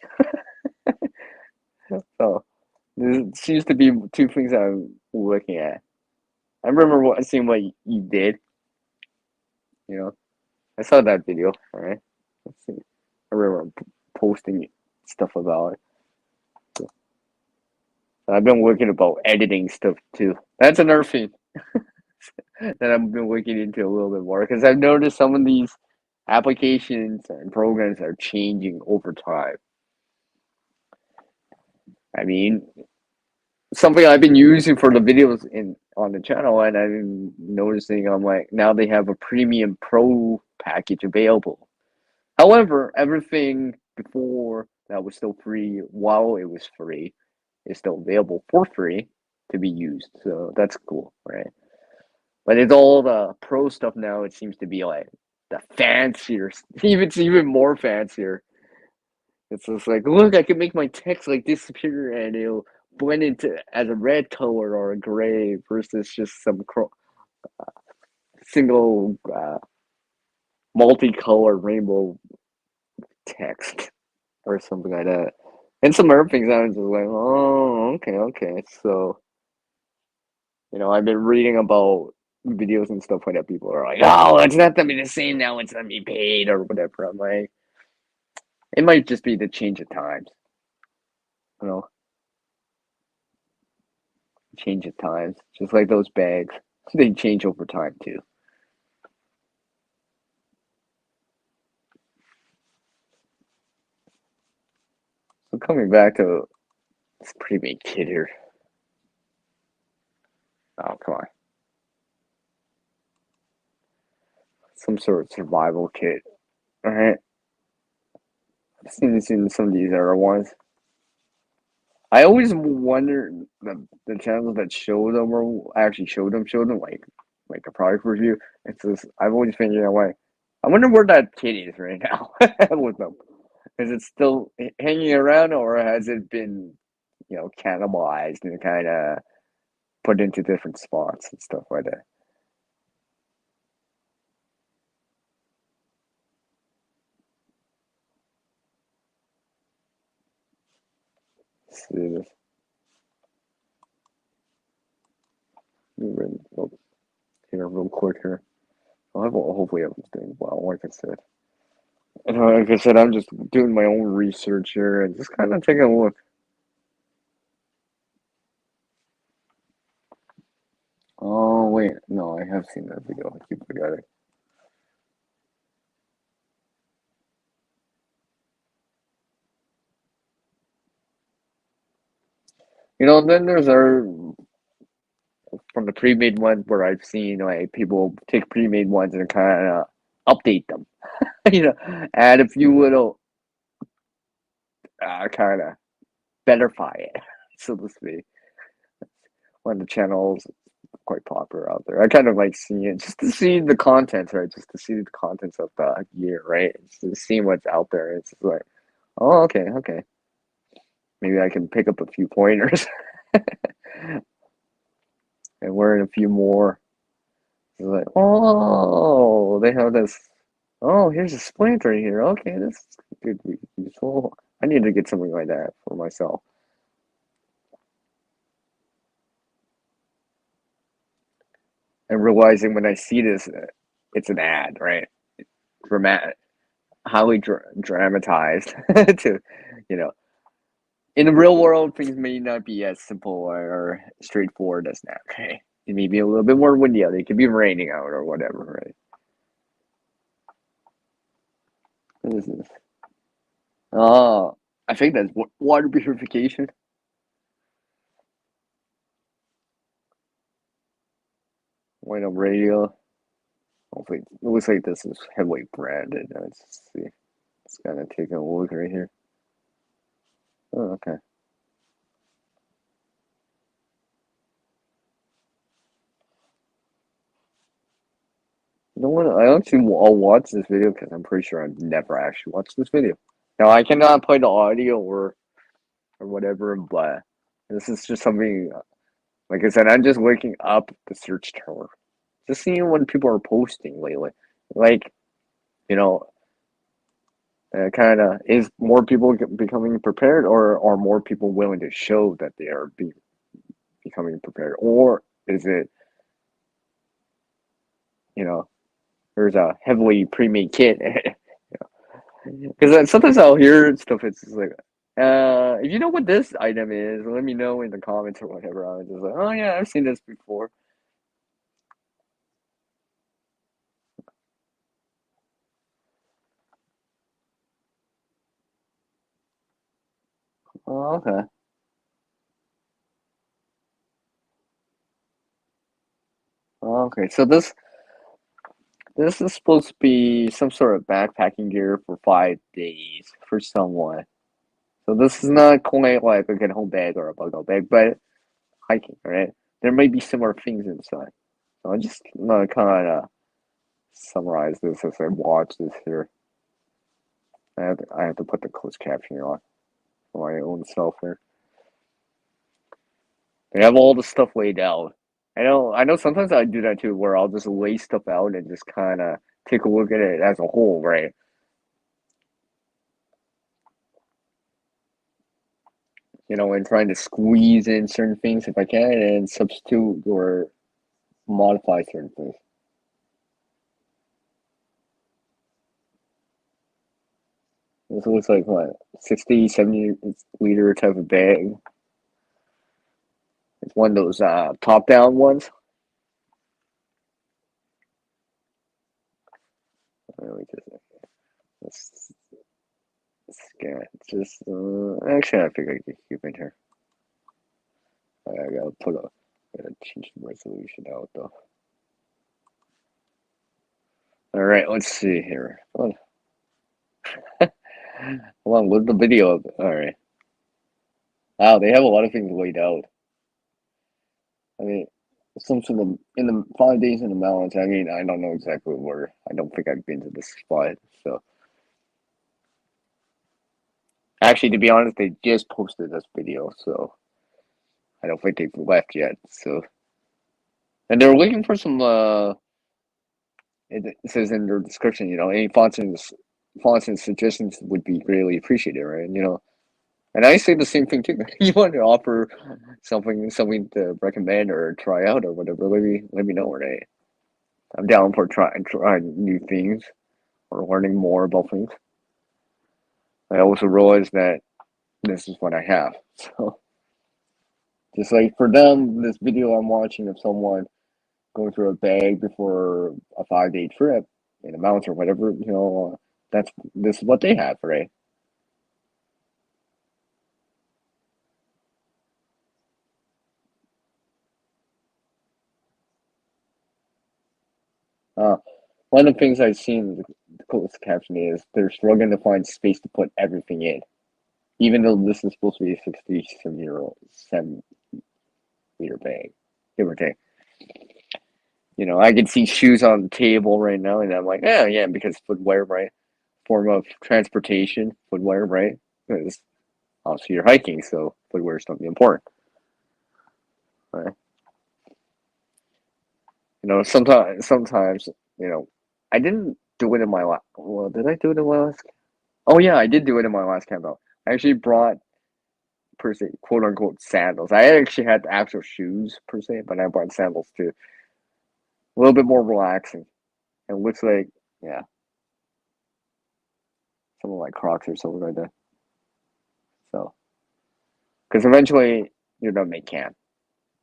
So there seems to be two things I'm looking at. I remember seeing what you did. You know, I saw that video. All right, let's see. I remember posting stuff about it. So I've been working about editing stuff too. That's another thing that I've been looking into a little bit more because I've noticed some of these applications and programs are changing over time. I mean, something I've been using for the videos in on the channel, and I've been noticing I'm like now they have a premium pro package available. However, everything before that was still free while it was free is still available for free to be used. So that's cool, right? But it's all the pro stuff now. It seems to be like the fancier, it's even more fancier. It's just like, look, I can make my text like disappear and it'll blend into as a red color or a gray versus just some single multicolor rainbow text or something like that. And some other things I was just like, oh, okay. So, I've been reading about videos and stuff like that. People are like, oh, it's not gonna be the same now. It's gonna be paid or whatever. I'm like, it might just be the change of times, you know, change of times. Just like those bags, they change over time too. So coming back to this pre-made kit here. Oh, come on. Some sort of survival kit. All right. I've seen this in some of these other ones. I always wonder the channels that show them or actually show them like a product review. It's just I've always figured out why. I wonder where that kit is right now with them. Is it still hanging around or has it been, cannibalized and kind of put into different spots and stuff like that? Let's see this. Oh, here, real quick here. Hopefully everyone's doing well, like I said. And like I said, I'm just doing my own research here and just kind of taking a look. Oh, wait. No, I have seen that video. I keep forgetting. Then there's our from the pre-made ones where I've seen like people take pre-made ones and kind of update them, add a few little kind of betterfy it, so to speak. When the channel's quite popular out there, I kind of like seeing it just to see the contents, right? Just to see the contents of the year, right? Just to see what's out there. It's just like, oh, okay. Maybe I can pick up a few pointers and learn a few more. It's like, oh, they have this. Oh, here's a splint right here. Okay, this could be useful. I need to get something like that for myself. And realizing when I see this, it's an ad, right? Dramatic, highly dramatized to, you know, in the real world, things may not be as simple or straightforward as that, right? It may be a little bit more windy out. It could be raining out or whatever, right? What is this? Oh, I think that's water purification. White up radio. Hopefully, it looks like this is heavily branded. Let's see. It's kind of taking a look right here. Oh, okay. You know what? I'll watch this video because I'm pretty sure I've never actually watched this video. Now I cannot play the audio or whatever, but This is just something, like I said, I'm just waking up the search term, just seeing what people are posting lately. Like, you know, kind of is more people becoming prepared, or are more people willing to show that they are becoming prepared, or is it, you know, there's a heavily pre-made kit? Because sometimes I'll hear stuff. It's just like, if you know what this item is, let me know in the comments or whatever. I was just like, oh yeah, I've seen this before. Oh, okay. Oh, okay. So this is supposed to be some sort of backpacking gear for 5 days for someone. So this is not quite like a get home bag or a bug out bag, but hiking, right? There may be similar things inside. So I'm just gonna kind of summarize this as I watch this here. I have to put the closed caption on for my own self here. They have all the stuff laid out. I know sometimes I do that too, where I'll just lay stuff out and just kind of take a look at it as a whole, right? And trying to squeeze in certain things if I can, and substitute or modify certain things. This looks like what, 60, 70 liter type of bag. It's one of those top down ones. Let me just let's scan it. Just actually, I think I can keep it here. I gotta change the resolution out though. All right, let's see here. Hold on, load the video up. All right. Wow, they have a lot of things laid out. I mean, some sort of in the 5 days in the mountains. I mean, I don't know exactly where. I don't think I've been to this spot. So, actually, to be honest, they just posted this video, so I don't think they've left yet. So, and they're looking for some. It says in their description, any fonts and suggestions would be greatly appreciated, right? And I say the same thing too. You want to offer something to recommend or try out or whatever? Let me know, right? I'm down for trying new things or learning more about things. I also realize that this is what I have. So just like for them, this video I'm watching of someone going through a bag before a 5 day trip in the mountains or whatever, this is what they have, right? Uh, One of the things I've seen the closed caption is they're struggling to find space to put everything in, even though this is supposed to be a 67-liter bag, give or take. I can see shoes on the table right now, and I'm like, oh yeah, because footwear, right? Form of transportation, footwear, right? Because obviously you're hiking, so footwear is something important, right? Sometimes, I didn't do it in my last. Well, did I do it in my last? Oh yeah, I did do it in my last camp out. I actually brought per se quote unquote sandals. I actually had actual shoes per se, but I brought sandals too. A little bit more relaxing. It looks like, yeah, something like Crocs or something like that. So, because eventually you're gonna make camp,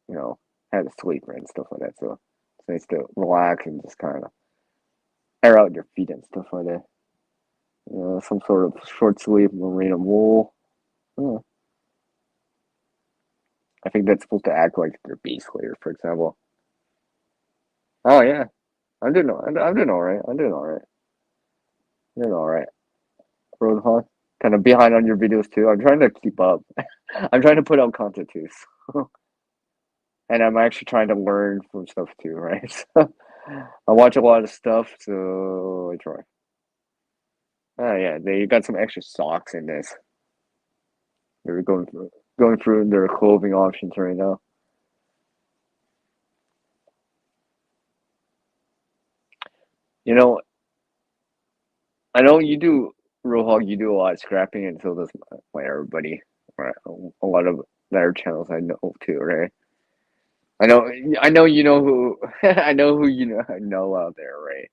you know, have a sleeper and stuff like that. So it's nice to relax and just kind of air out your feet and stuff like that. Some sort of short sleeve merino wool. Yeah. I think that's supposed to act like their base layer, for example. Oh yeah, I'm doing all right. I'm doing all right. Doing all right. Roadhog, kind of behind on your videos too. I'm trying to keep up. I'm trying to put out content too, so. And I'm actually trying to learn from stuff too, right? So I watch a lot of stuff, so I try. Oh yeah, they got some extra socks in this. We were going through. going through their clothing options right now. You know, I know you do, Rohog, you do a lot of scrapping, and so does everybody. Right? A lot of their channels I know too, right? I know you know who, I know who know out there, right?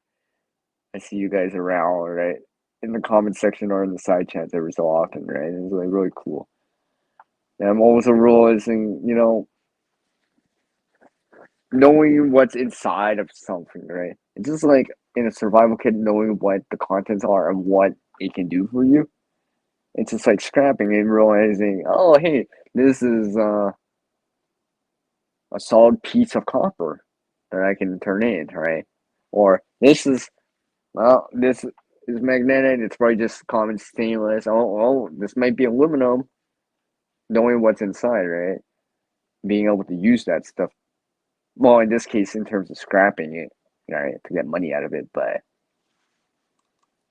I see you guys around, right? In the comment section or in the side chats every so often, right? It's like really cool. And I'm also realizing, knowing what's inside of something, right? It's just like in a survival kit, knowing what the contents are and what it can do for you. It's just like scrapping and realizing, oh, hey, this is a solid piece of copper that I can turn in, right? Or this is magnetic. It's probably just common stainless. This might be aluminum. Knowing what's inside, right? Being able to use that stuff. Well, in this case, in terms of scrapping it, right, to get money out of it, but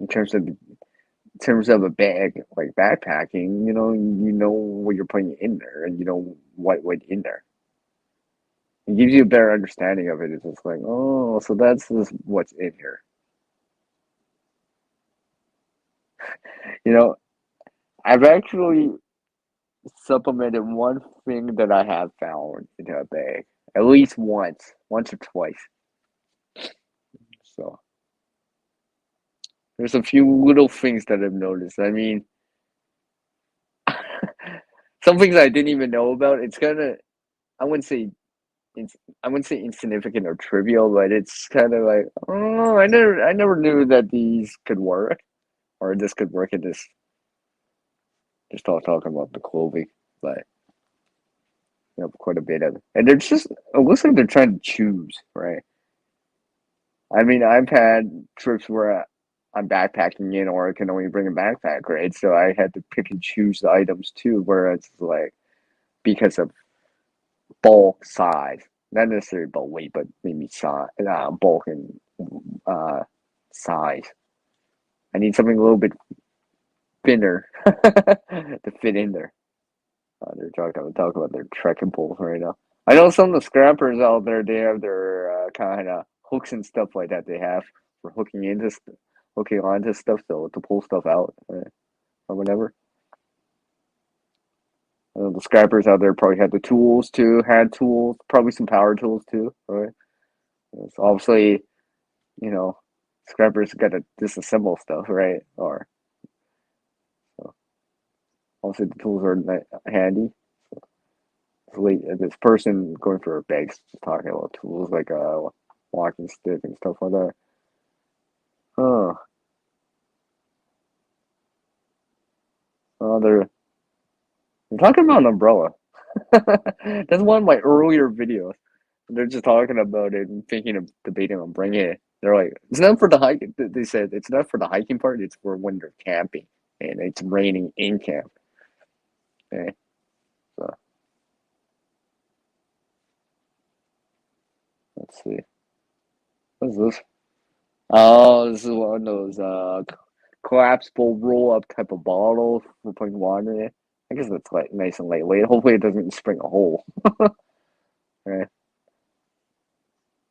in terms of a bag like backpacking, you know what you're putting in there, and you know what went in there. It gives you a better understanding of it. It's just like, oh, so that's just what's in here. You know, I've actually supplemented one thing that I have found in a bag at least once or twice. So there's a few little things that I've noticed. I mean, some things I didn't even know about. It's kind of I wouldn't say it's I wouldn't say insignificant or trivial, but it's kind of like, oh, I never knew that these could work, or this could work in this. Just talking about the clothing, but quite a bit of it. And they're just it looks like they're trying to choose, right? I mean, I've had trips where I'm backpacking in, or I can only bring a backpack, right? So I had to pick and choose the items too, where it's like because of bulk size, not necessarily bulk weight, but maybe size, bulk and uh, size. I need something a little bit thinner to fit in there. They're talking about their trekking poles right now. I know some of the scrappers out there. They have their kind of hooks and stuff like that. They have for hooking onto stuff, so to pull stuff out or whatever. The scrappers out there probably had the tools too, had tools, probably some power tools too, right? So obviously, you know, scrappers got to disassemble stuff, right? Or so obviously the tools are handy. This person going for a bag talking about tools like a walking stick and stuff like that. Huh. They're talking about an umbrella. That's one of my earlier videos. They're just talking about it and thinking of debating on bringing it. They're like, it's not for the hike. They said it's not for the hiking part. It's for when they're camping and it's raining in camp. Okay, so let's see. What's this? Oh, this is one of those collapsible roll up type of bottles for putting water in it. I guess that's like nice and lightweight. Hopefully, it doesn't spring a hole. Right.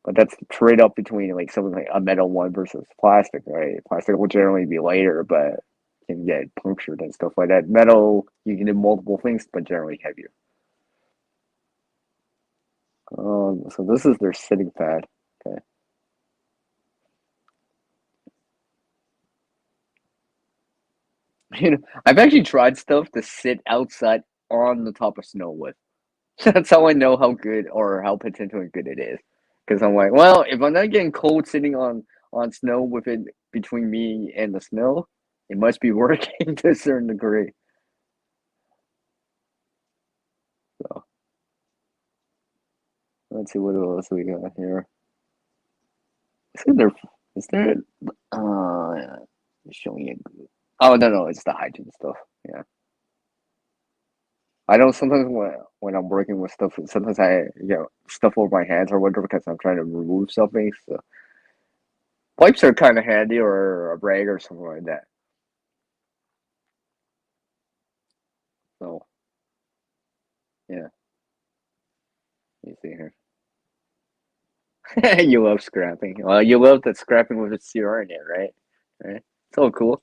But that's the trade off between like something like a metal one versus plastic, right? Plastic will generally be lighter, but can get punctured and stuff like that. Metal, you can do multiple things, but generally heavier. So this is their sitting pad. Okay. I've actually tried stuff to sit outside on the top of snow with. That's how I know how good or how potentially good it is. Because I'm like, well, if I'm not getting cold sitting on snow with it between me and the snow, it must be working to a certain degree. So let's see what else we got here. Is there showing it? Oh no, it's the hygiene stuff. Yeah, I know sometimes when I'm working with stuff, sometimes I stuff over my hands or whatever because I'm trying to remove something. So wipes are kind of handy, or a rag or something like that. So Yeah, you see here. You love scrapping. Well, you love that scrapping with a CR in it, right? Right. It's all cool.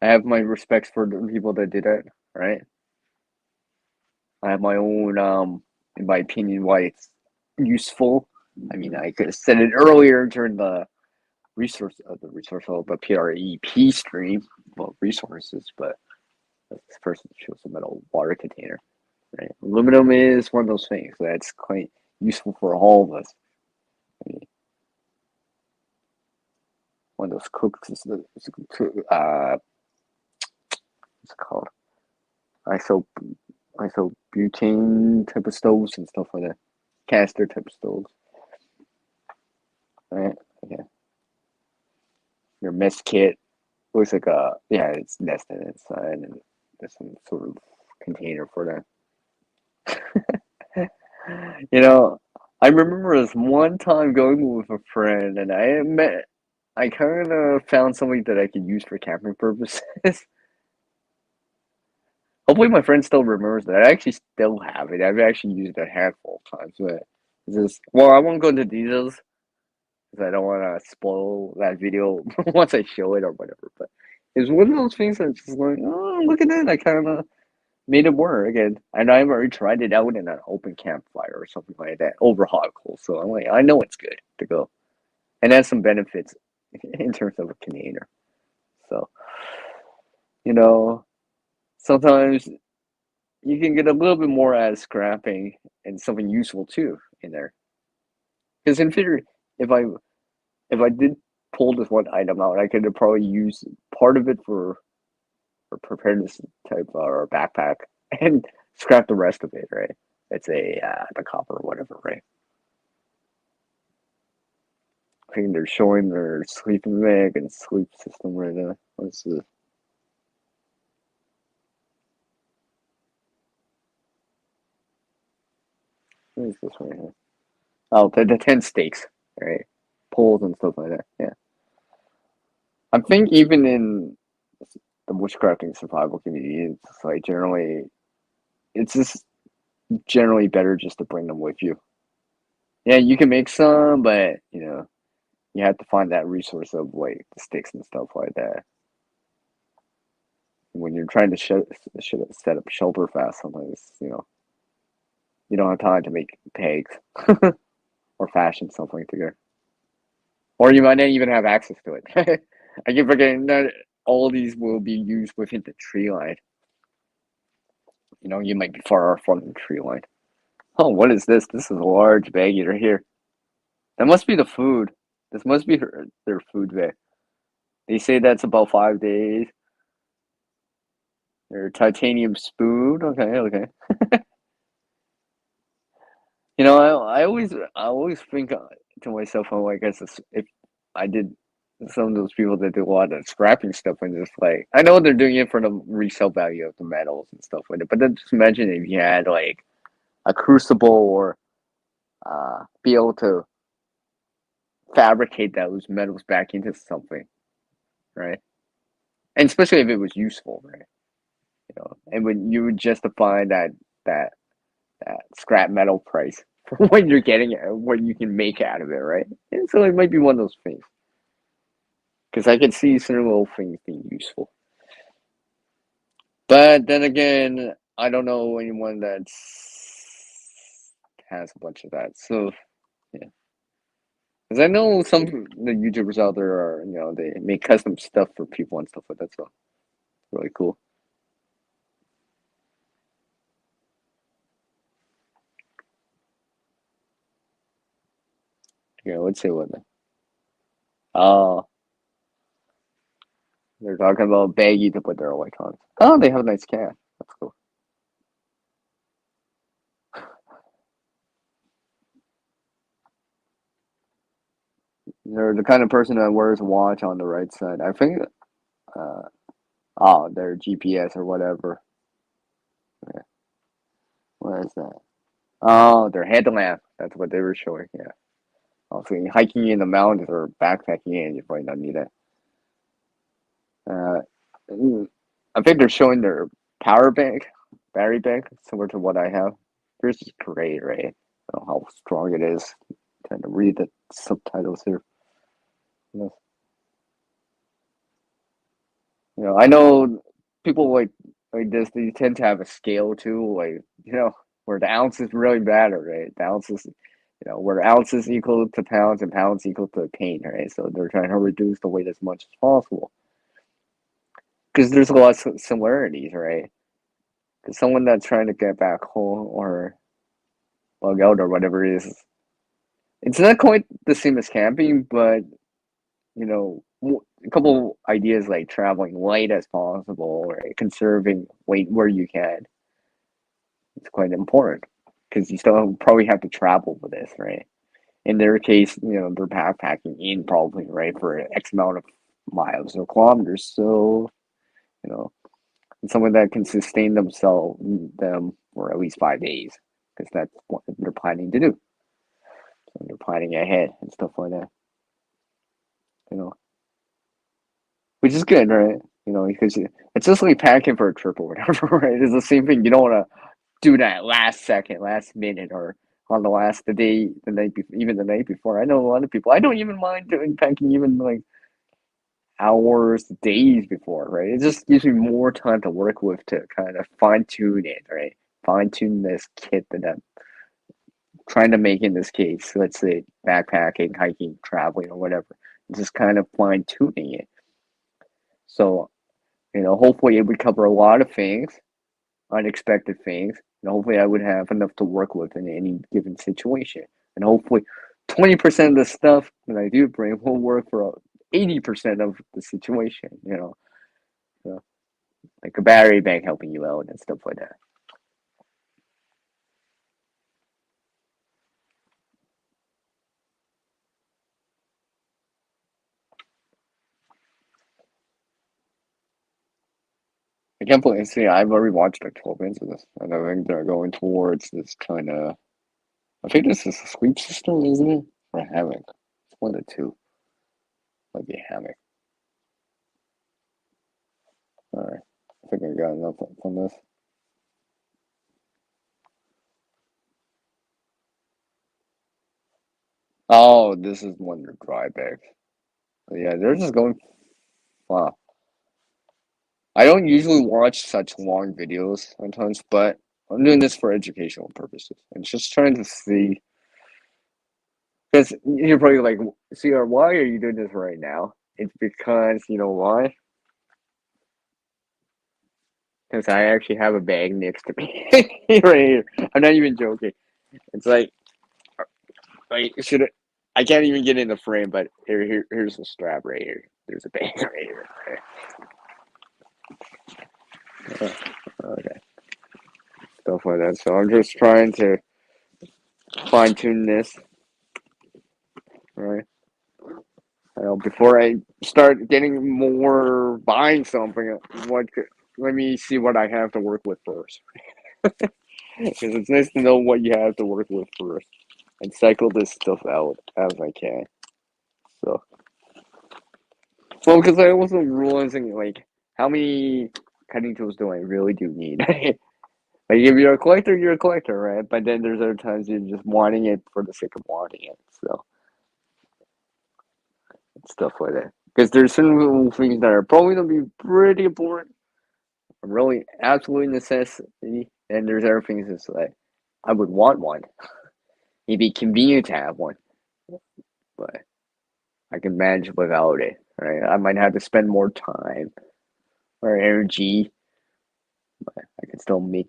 I have my respects for the people that did it, right? I have my own, in my opinion, why it's useful. I mean, I could have said it earlier during the resource of the PREP stream, well, resources, but this person shows a metal water container, right? Aluminum is one of those things that's quite useful for all of us. I mean, one of those cooks is what's it called? Iso isobutane type of stoves and stuff like that. Caster type of stoves, right? Yeah. Your mess kit looks like it's nested inside, and there's some sort of container for that. You know, I remember this one time going with a friend, and I kind of found something that I could use for camping purposes. Hopefully, my friend still remembers that. I actually still have it. I've actually used it a handful of times, but it's just, well, I won't go into details because I don't want to spoil that video once I show it or whatever. But it's one of those things that's just like, oh, look at that. I kind of made it work. And I've already tried it out in an open campfire or something like that over hot coal. So I'm like, I know it's good to go. And has some benefits in terms of a container. So, you know, sometimes you can get a little bit more out of scrapping and something useful too in there. Because in theory, if I if I did pull this one item out, I could have probably used part of it for preparedness type or backpack and scrap the rest of it, right? Let's say the copper or whatever, right? I think they're showing their sleeping bag and sleep system right now. What's this? What is this right here? Oh, the tent stakes, right? Poles and stuff like that. Yeah, I think even in the bushcrafting survival community, it's like it's just generally better just to bring them with you. Yeah, you can make some, but you have to find that resource of like the sticks and stuff like that. When you're trying to set up shelter fast, sometimes you don't have time to make pegs or fashion something together, or you might not even have access to it. I keep forgetting that all these will be used within the tree line. You might be far from the tree line. Oh, what is this? This is a large baggie right here. That must be the food. This must be their food bag. They say that's about 5 days. Their titanium spoon. Okay, okay. I always think to myself, oh, I guess if I did some of those people that do a lot of scrapping stuff and just like, I know they're doing it for the resale value of the metals and stuff like that, but then just imagine if you had like a crucible or be able to fabricate those metals back into something, right? And especially if it was useful, right? And when you would justify that that scrap metal price for what you're getting, what you can make out of it, right? And so it might be one of those things because I can see certain little things being useful. But then again, I don't know anyone has a bunch of that. So yeah, because I know some the YouTubers out there are they make custom stuff for people and stuff like that. So really cool. Yeah, let's see what. Oh, they're talking about baggy to put their electronics. Oh, they have a nice can. That's cool. They're the kind of person that wears a watch on the right side. I think. Uh, their GPS or whatever. Yeah. What is that? Oh, their headlamp. That's what they were showing. Yeah. Also, hiking in the mountains or backpacking in, you probably don't need it. Uh, I think they're showing their power bank. battery bank, similar to what I have. Yours is great, right? I don't know how strong it is. Trying to read the subtitles here. You I know people like this. They tend to have a scale too, like where the ounces really matter, right? The ounces, where ounces equal to pounds and pounds equal to pain, right? So they're trying to reduce the weight as much as possible because there's a lot of similarities, right? Because someone that's trying to get back home or bug out or whatever it is, it's not quite the same as camping, but a couple ideas like traveling light as possible, right? Conserving weight where you can. It's quite important because you still probably have to travel with this, right? In their case, they're backpacking in probably, right, for X amount of miles or kilometers. So, you know, someone that can sustain them for at least 5 days because that's what they're planning to do. So they're planning ahead and stuff like that, you know, which is good, right? Because it's just like packing for a trip or whatever, right? It's the same thing. You don't want to do that last second, last minute, or on the day, the night before, even the night before. I know a lot of people. I don't even mind doing packing even like hours, days before, right? It just gives me more time to work with to kind of fine tune it, right? Fine tune this kit that I'm trying to make in this case. Let's say backpacking, hiking, traveling, or whatever. Just kind of fine tuning it. So, hopefully it would cover a lot of things, unexpected things, and hopefully I would have enough to work with in any given situation. And hopefully 20% of the stuff that I do bring will work for 80% of the situation, like a battery bank helping you out and stuff like that. I can't believe, see, I've already watched like 12 minutes of this, and I think they're going towards this kind of, I think this is a sweep system, isn't it? Or a hammock. It's one of the two. Might be a hammock. Alright. I think I got enough from this. Oh, this is one of the dry bags. Yeah, they're just going. Wow. I don't usually watch such long videos sometimes, but I'm doing this for educational purposes. And just trying to see. Because you're probably like, CR, why are you doing this right now? It's because, you know why? Because I actually have a bag next to me. Right here. I'm not even joking. It's like should I can't even get in the frame, but here's the strap right here. There's a bag right here. Okay. Stuff like that. So I'm just trying to fine tune this, right? Before I start getting more buying something, let me see what I have to work with first. Because it's nice to know what you have to work with first and cycle this stuff out as I can. So, well, because I also realizing like how many cutting tools do I really do need? Like if you're a collector, you're a collector, right? But then there's other times you're just wanting it for the sake of wanting it. So stuff like that. Because there's certain little things that are probably gonna be pretty important, really absolute necessity, and there's other things that's like I would want one. It'd be convenient to have one, but I can manage without it. Right? I might have to spend more time or energy, but I can still make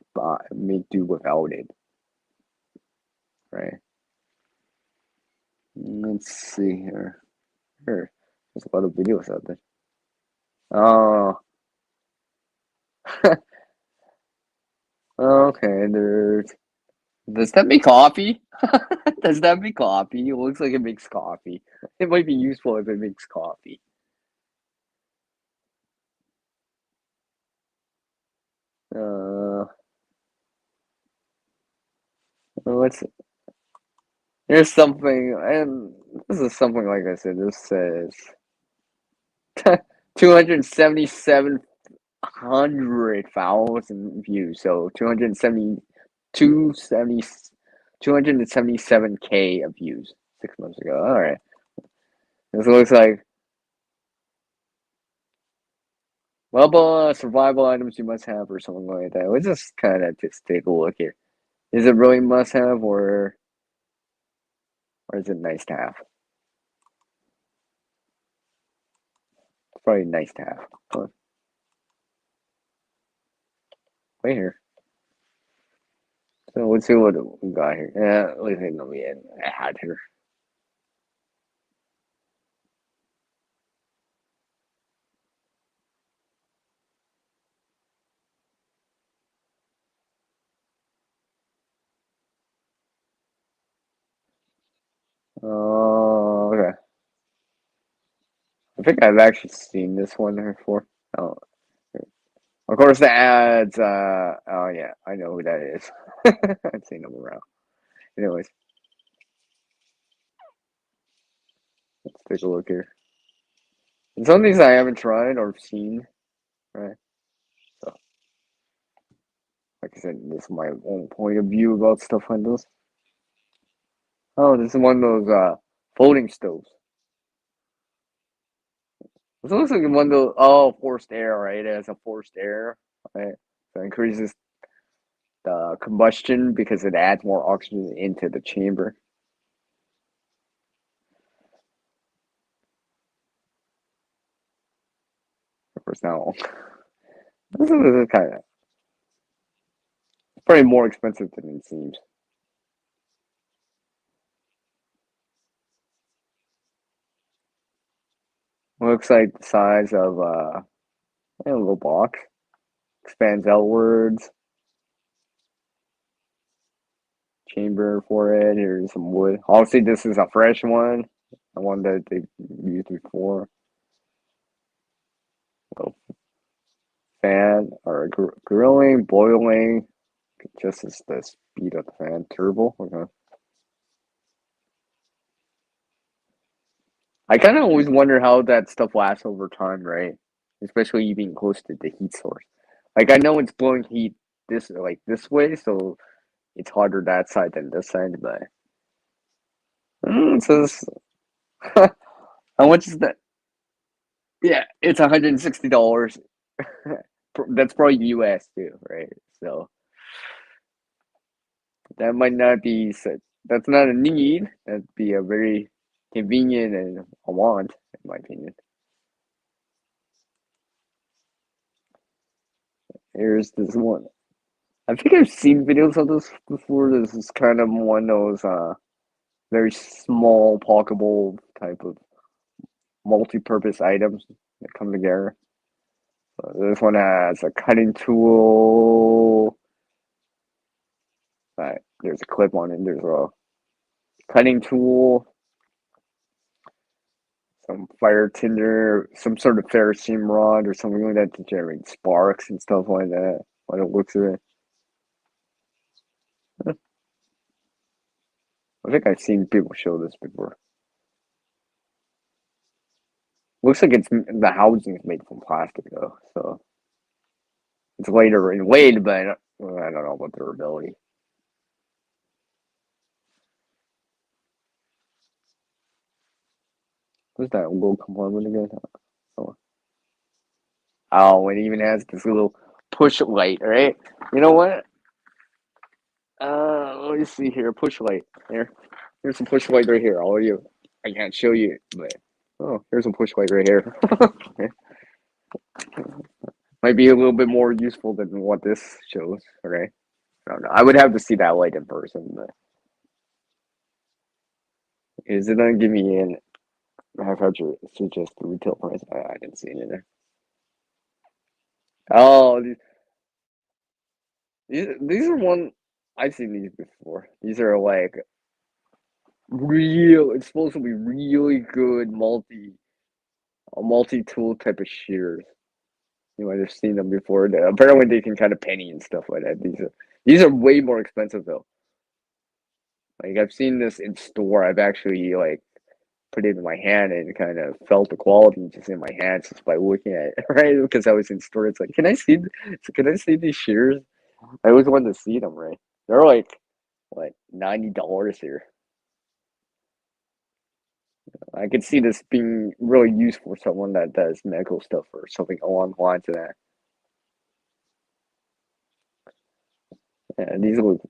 do without it. Right? Let's see here. Here, there's a lot of videos out there. Oh, okay. Does that make coffee? Does that make coffee? It looks like it makes coffee. It might be useful if it makes coffee. Uh, let's. Here's something, and this is something like I said. This says 277 277 views. So 277K of views 6 months ago. All right. This looks like well, survival items you must have or something like that. Let's just kind of just take a look here. Is it really must have or is it nice to have? It's probably nice to have. Oh, wait here. So let's see what we got here. Yeah, let's see what we had here. Oh, okay. I think I've actually seen this one before. Oh, of course the ads. Oh yeah, I know who that is. I've seen them around. Anyways, let's take a look here. And some of these I haven't tried or seen. Right. So, like I said, this is my own point of view about stuff like this. Oh, this is one of those folding stoves. This looks like one of those. Oh, forced air, right? It has a forced air, right? So it increases the combustion because it adds more oxygen into the chamber. Of course, now this is kind of probably more expensive than it seems. Looks like the size of a little box. Expands outwards. Chamber for it. Here's some wood. Obviously, this is a fresh one. The one that they used before. Little fan or grilling, boiling. Just as the speed of the fan. Turbo. Okay. I kind of always wonder how that stuff lasts over time, right? Especially you being close to the heat source. Like I know it's blowing heat this way, so it's harder that side than this side. But so this, how much is that? Yeah, it's $160. That's probably US too, right? So that might not be such. That's not a need. That'd be a very convenient and a want, in my opinion. Here's this one. I think I've seen videos of this before. This is kind of one of those very small, pocketable type of multi-purpose items that come together. So this one has a cutting tool. There's a clip on it. There's a cutting tool, some fire tinder, some sort of ferrocene rod or something like that to generate sparks and stuff like that. By the looks of it, I think I've seen people show this before. Looks like it's the housing is made from plastic though, so it's lighter in weight, but I don't know about durability. What's that little compartment again? Oh, oh, it even has this little push light, right? You know what? Let me see here. Push light. Here's some push light right here. All of you. I can't show you, but oh, here's some push light right here. Okay. Might be a little bit more useful than what this shows. Okay. I don't know. I would have to see that light in person, but is it gonna give me an half to suggest the retail price? I didn't see it in there. Oh, these are one I've seen these before. These are like real. It's supposed to be really good multi tool type of shears. You might have seen them before. Apparently, they can kind of penny and stuff like that. These are way more expensive though. Like I've seen this in store. I've actually like put it in my hand and kind of felt the quality just in my hands just by looking at it, right? Because I was in store. It's like, can I see these shears? I always wanted to see them, right? They're like $90 here. I could see this being really useful for someone that does medical stuff or something along the lines of that. Yeah, these look,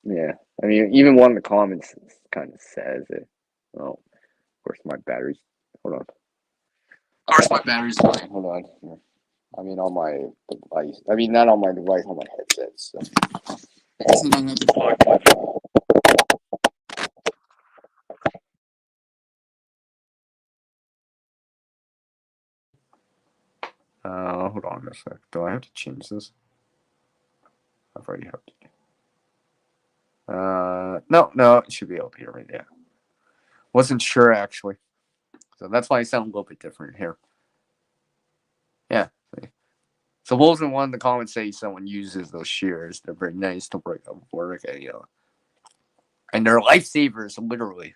yeah. I mean, even one of the comments kind of says it. Oh, of course, my battery's. Hold on. Of course, my battery's dying. Hold on. Here. I mean, on my device. I mean, not on my device, on my headset. So. I guess I don't have to talk much. Hold on a sec. Do I have to change this? I've already have to. No, it should be up here right now. Wasn't sure actually, so that's why I sound a little bit different here. Yeah. Supposing one of the comments say someone uses those shears, they're very nice to work, and they're lifesavers, literally.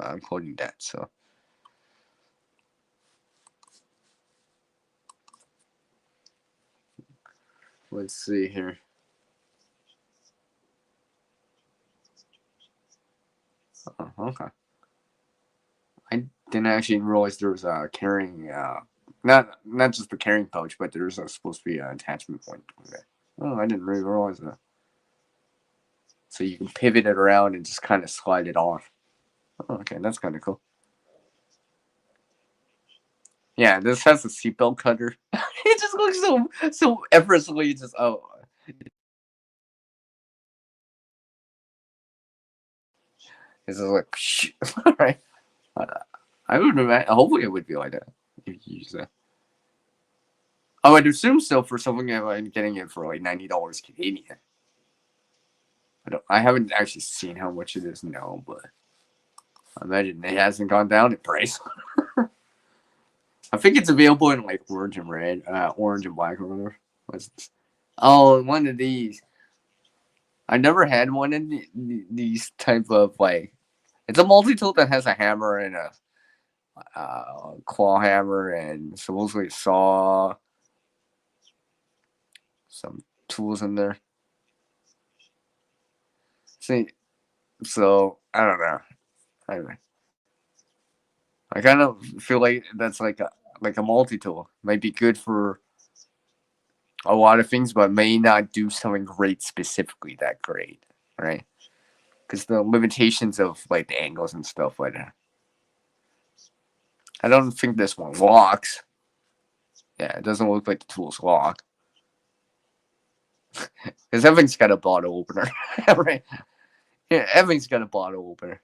I'm quoting that. So let's see here. Okay. I didn't actually realize there was a carrying, not just the carrying pouch, but there's supposed to be an attachment point. Okay. Oh, I didn't really realize that. So you can pivot it around and just kind of slide it off. Oh, okay, that's kind of cool. Yeah, this has a seatbelt cutter. It just looks so effortlessly. Just it's just like right. I would imagine. Hopefully, it would be like that if you use that. I would assume so for something like getting it for like $90 Canadian. I haven't actually seen how much it is now, but I imagine it hasn't gone down in price. I think it's available in like orange and red, orange and black or whatever. Oh, one of these. I never had one in these type of like. It's a multi tool that has a hammer and a claw hammer and supposedly a saw, some tools in there. See, so I don't know. Anyway, I kind of feel like that's like a multi tool. Might be good for a lot of things, but may not do something great specifically that great, right? Because the limitations of like the angles and stuff like that. I don't think this one locks. Yeah, it doesn't look like the tools lock. Because everything's got a bottle opener, right? Yeah, everything's got a bottle opener.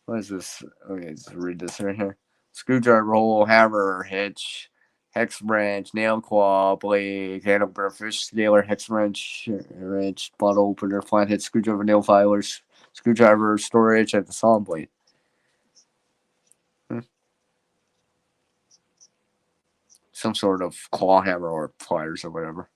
What is this? Okay, let's read this right here. Screwdriver hole, hammer, hitch, hex wrench, nail claw, blade, handle fish scaler, hex wrench, bottle opener, flathead screwdriver, nail filers, screwdriver, storage, and the saw blade. Some sort of claw hammer or pliers or whatever.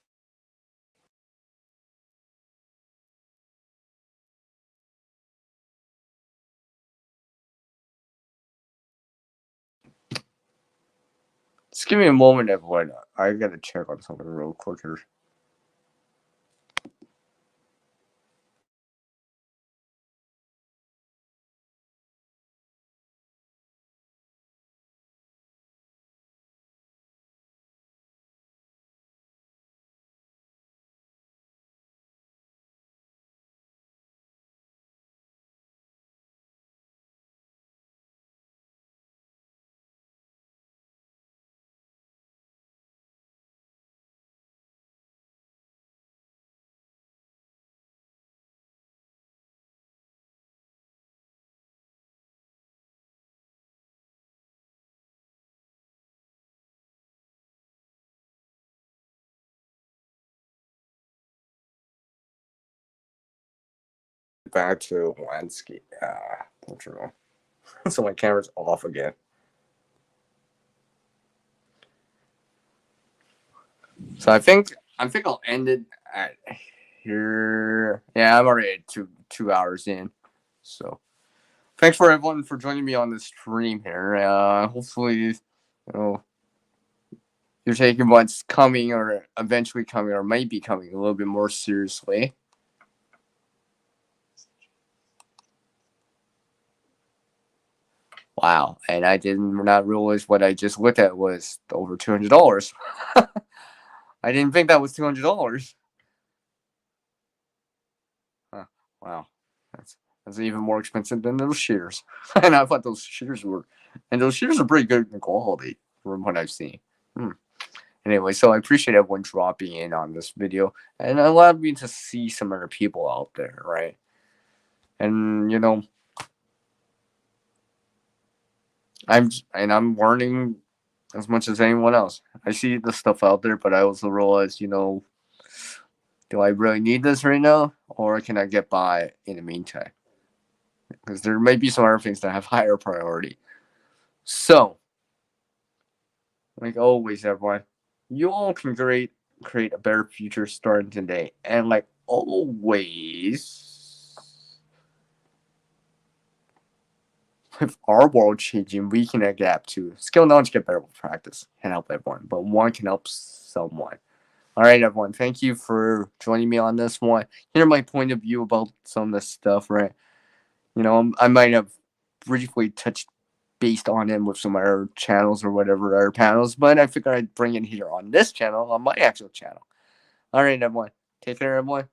Just give me a moment, everyone. I gotta check on something real quick here. Back to landscape. Portugal. So my camera's off again. So I think I'll end it at here. Yeah, I'm already at two hours in. So thanks for everyone for joining me on this stream here. Hopefully, you're taking what's coming or eventually coming or might be coming a little bit more seriously. Wow, and I did not realize what I just looked at was over $200. I didn't think that was $200. Huh. Wow, that's even more expensive than those shears. And I thought those shears are pretty good in quality from what I've seen. Anyway, so I appreciate everyone dropping in on this video and allowed me to see some other people out there, right? And I'm learning as much as anyone else. I see the stuff out there, but I also realize, do I really need this right now, or can I get by in the meantime? Because there may be some other things that have higher priority. So, like always, everyone, you all can create a better future starting today. And like always, with our world changing, we can adapt to skill, knowledge, get better with practice, and help everyone. But one can help someone. All right, everyone. Thank you for joining me on this one. Hear my point of view about some of this stuff, right? I might have briefly touched based on it with some other channels or whatever other panels, but I figured I'd bring it here on this channel, on my actual channel. All right, everyone. Take care, everyone.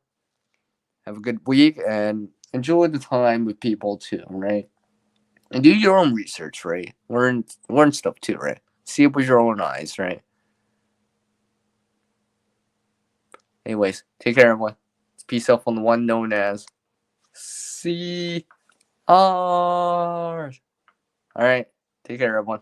Have a good week and enjoy the time with people too, right? And do your own research, right? Learn stuff too, right? See it with your own eyes, right? Anyways, take care, everyone. It's peace out on the one known as CR. All right, take care, everyone.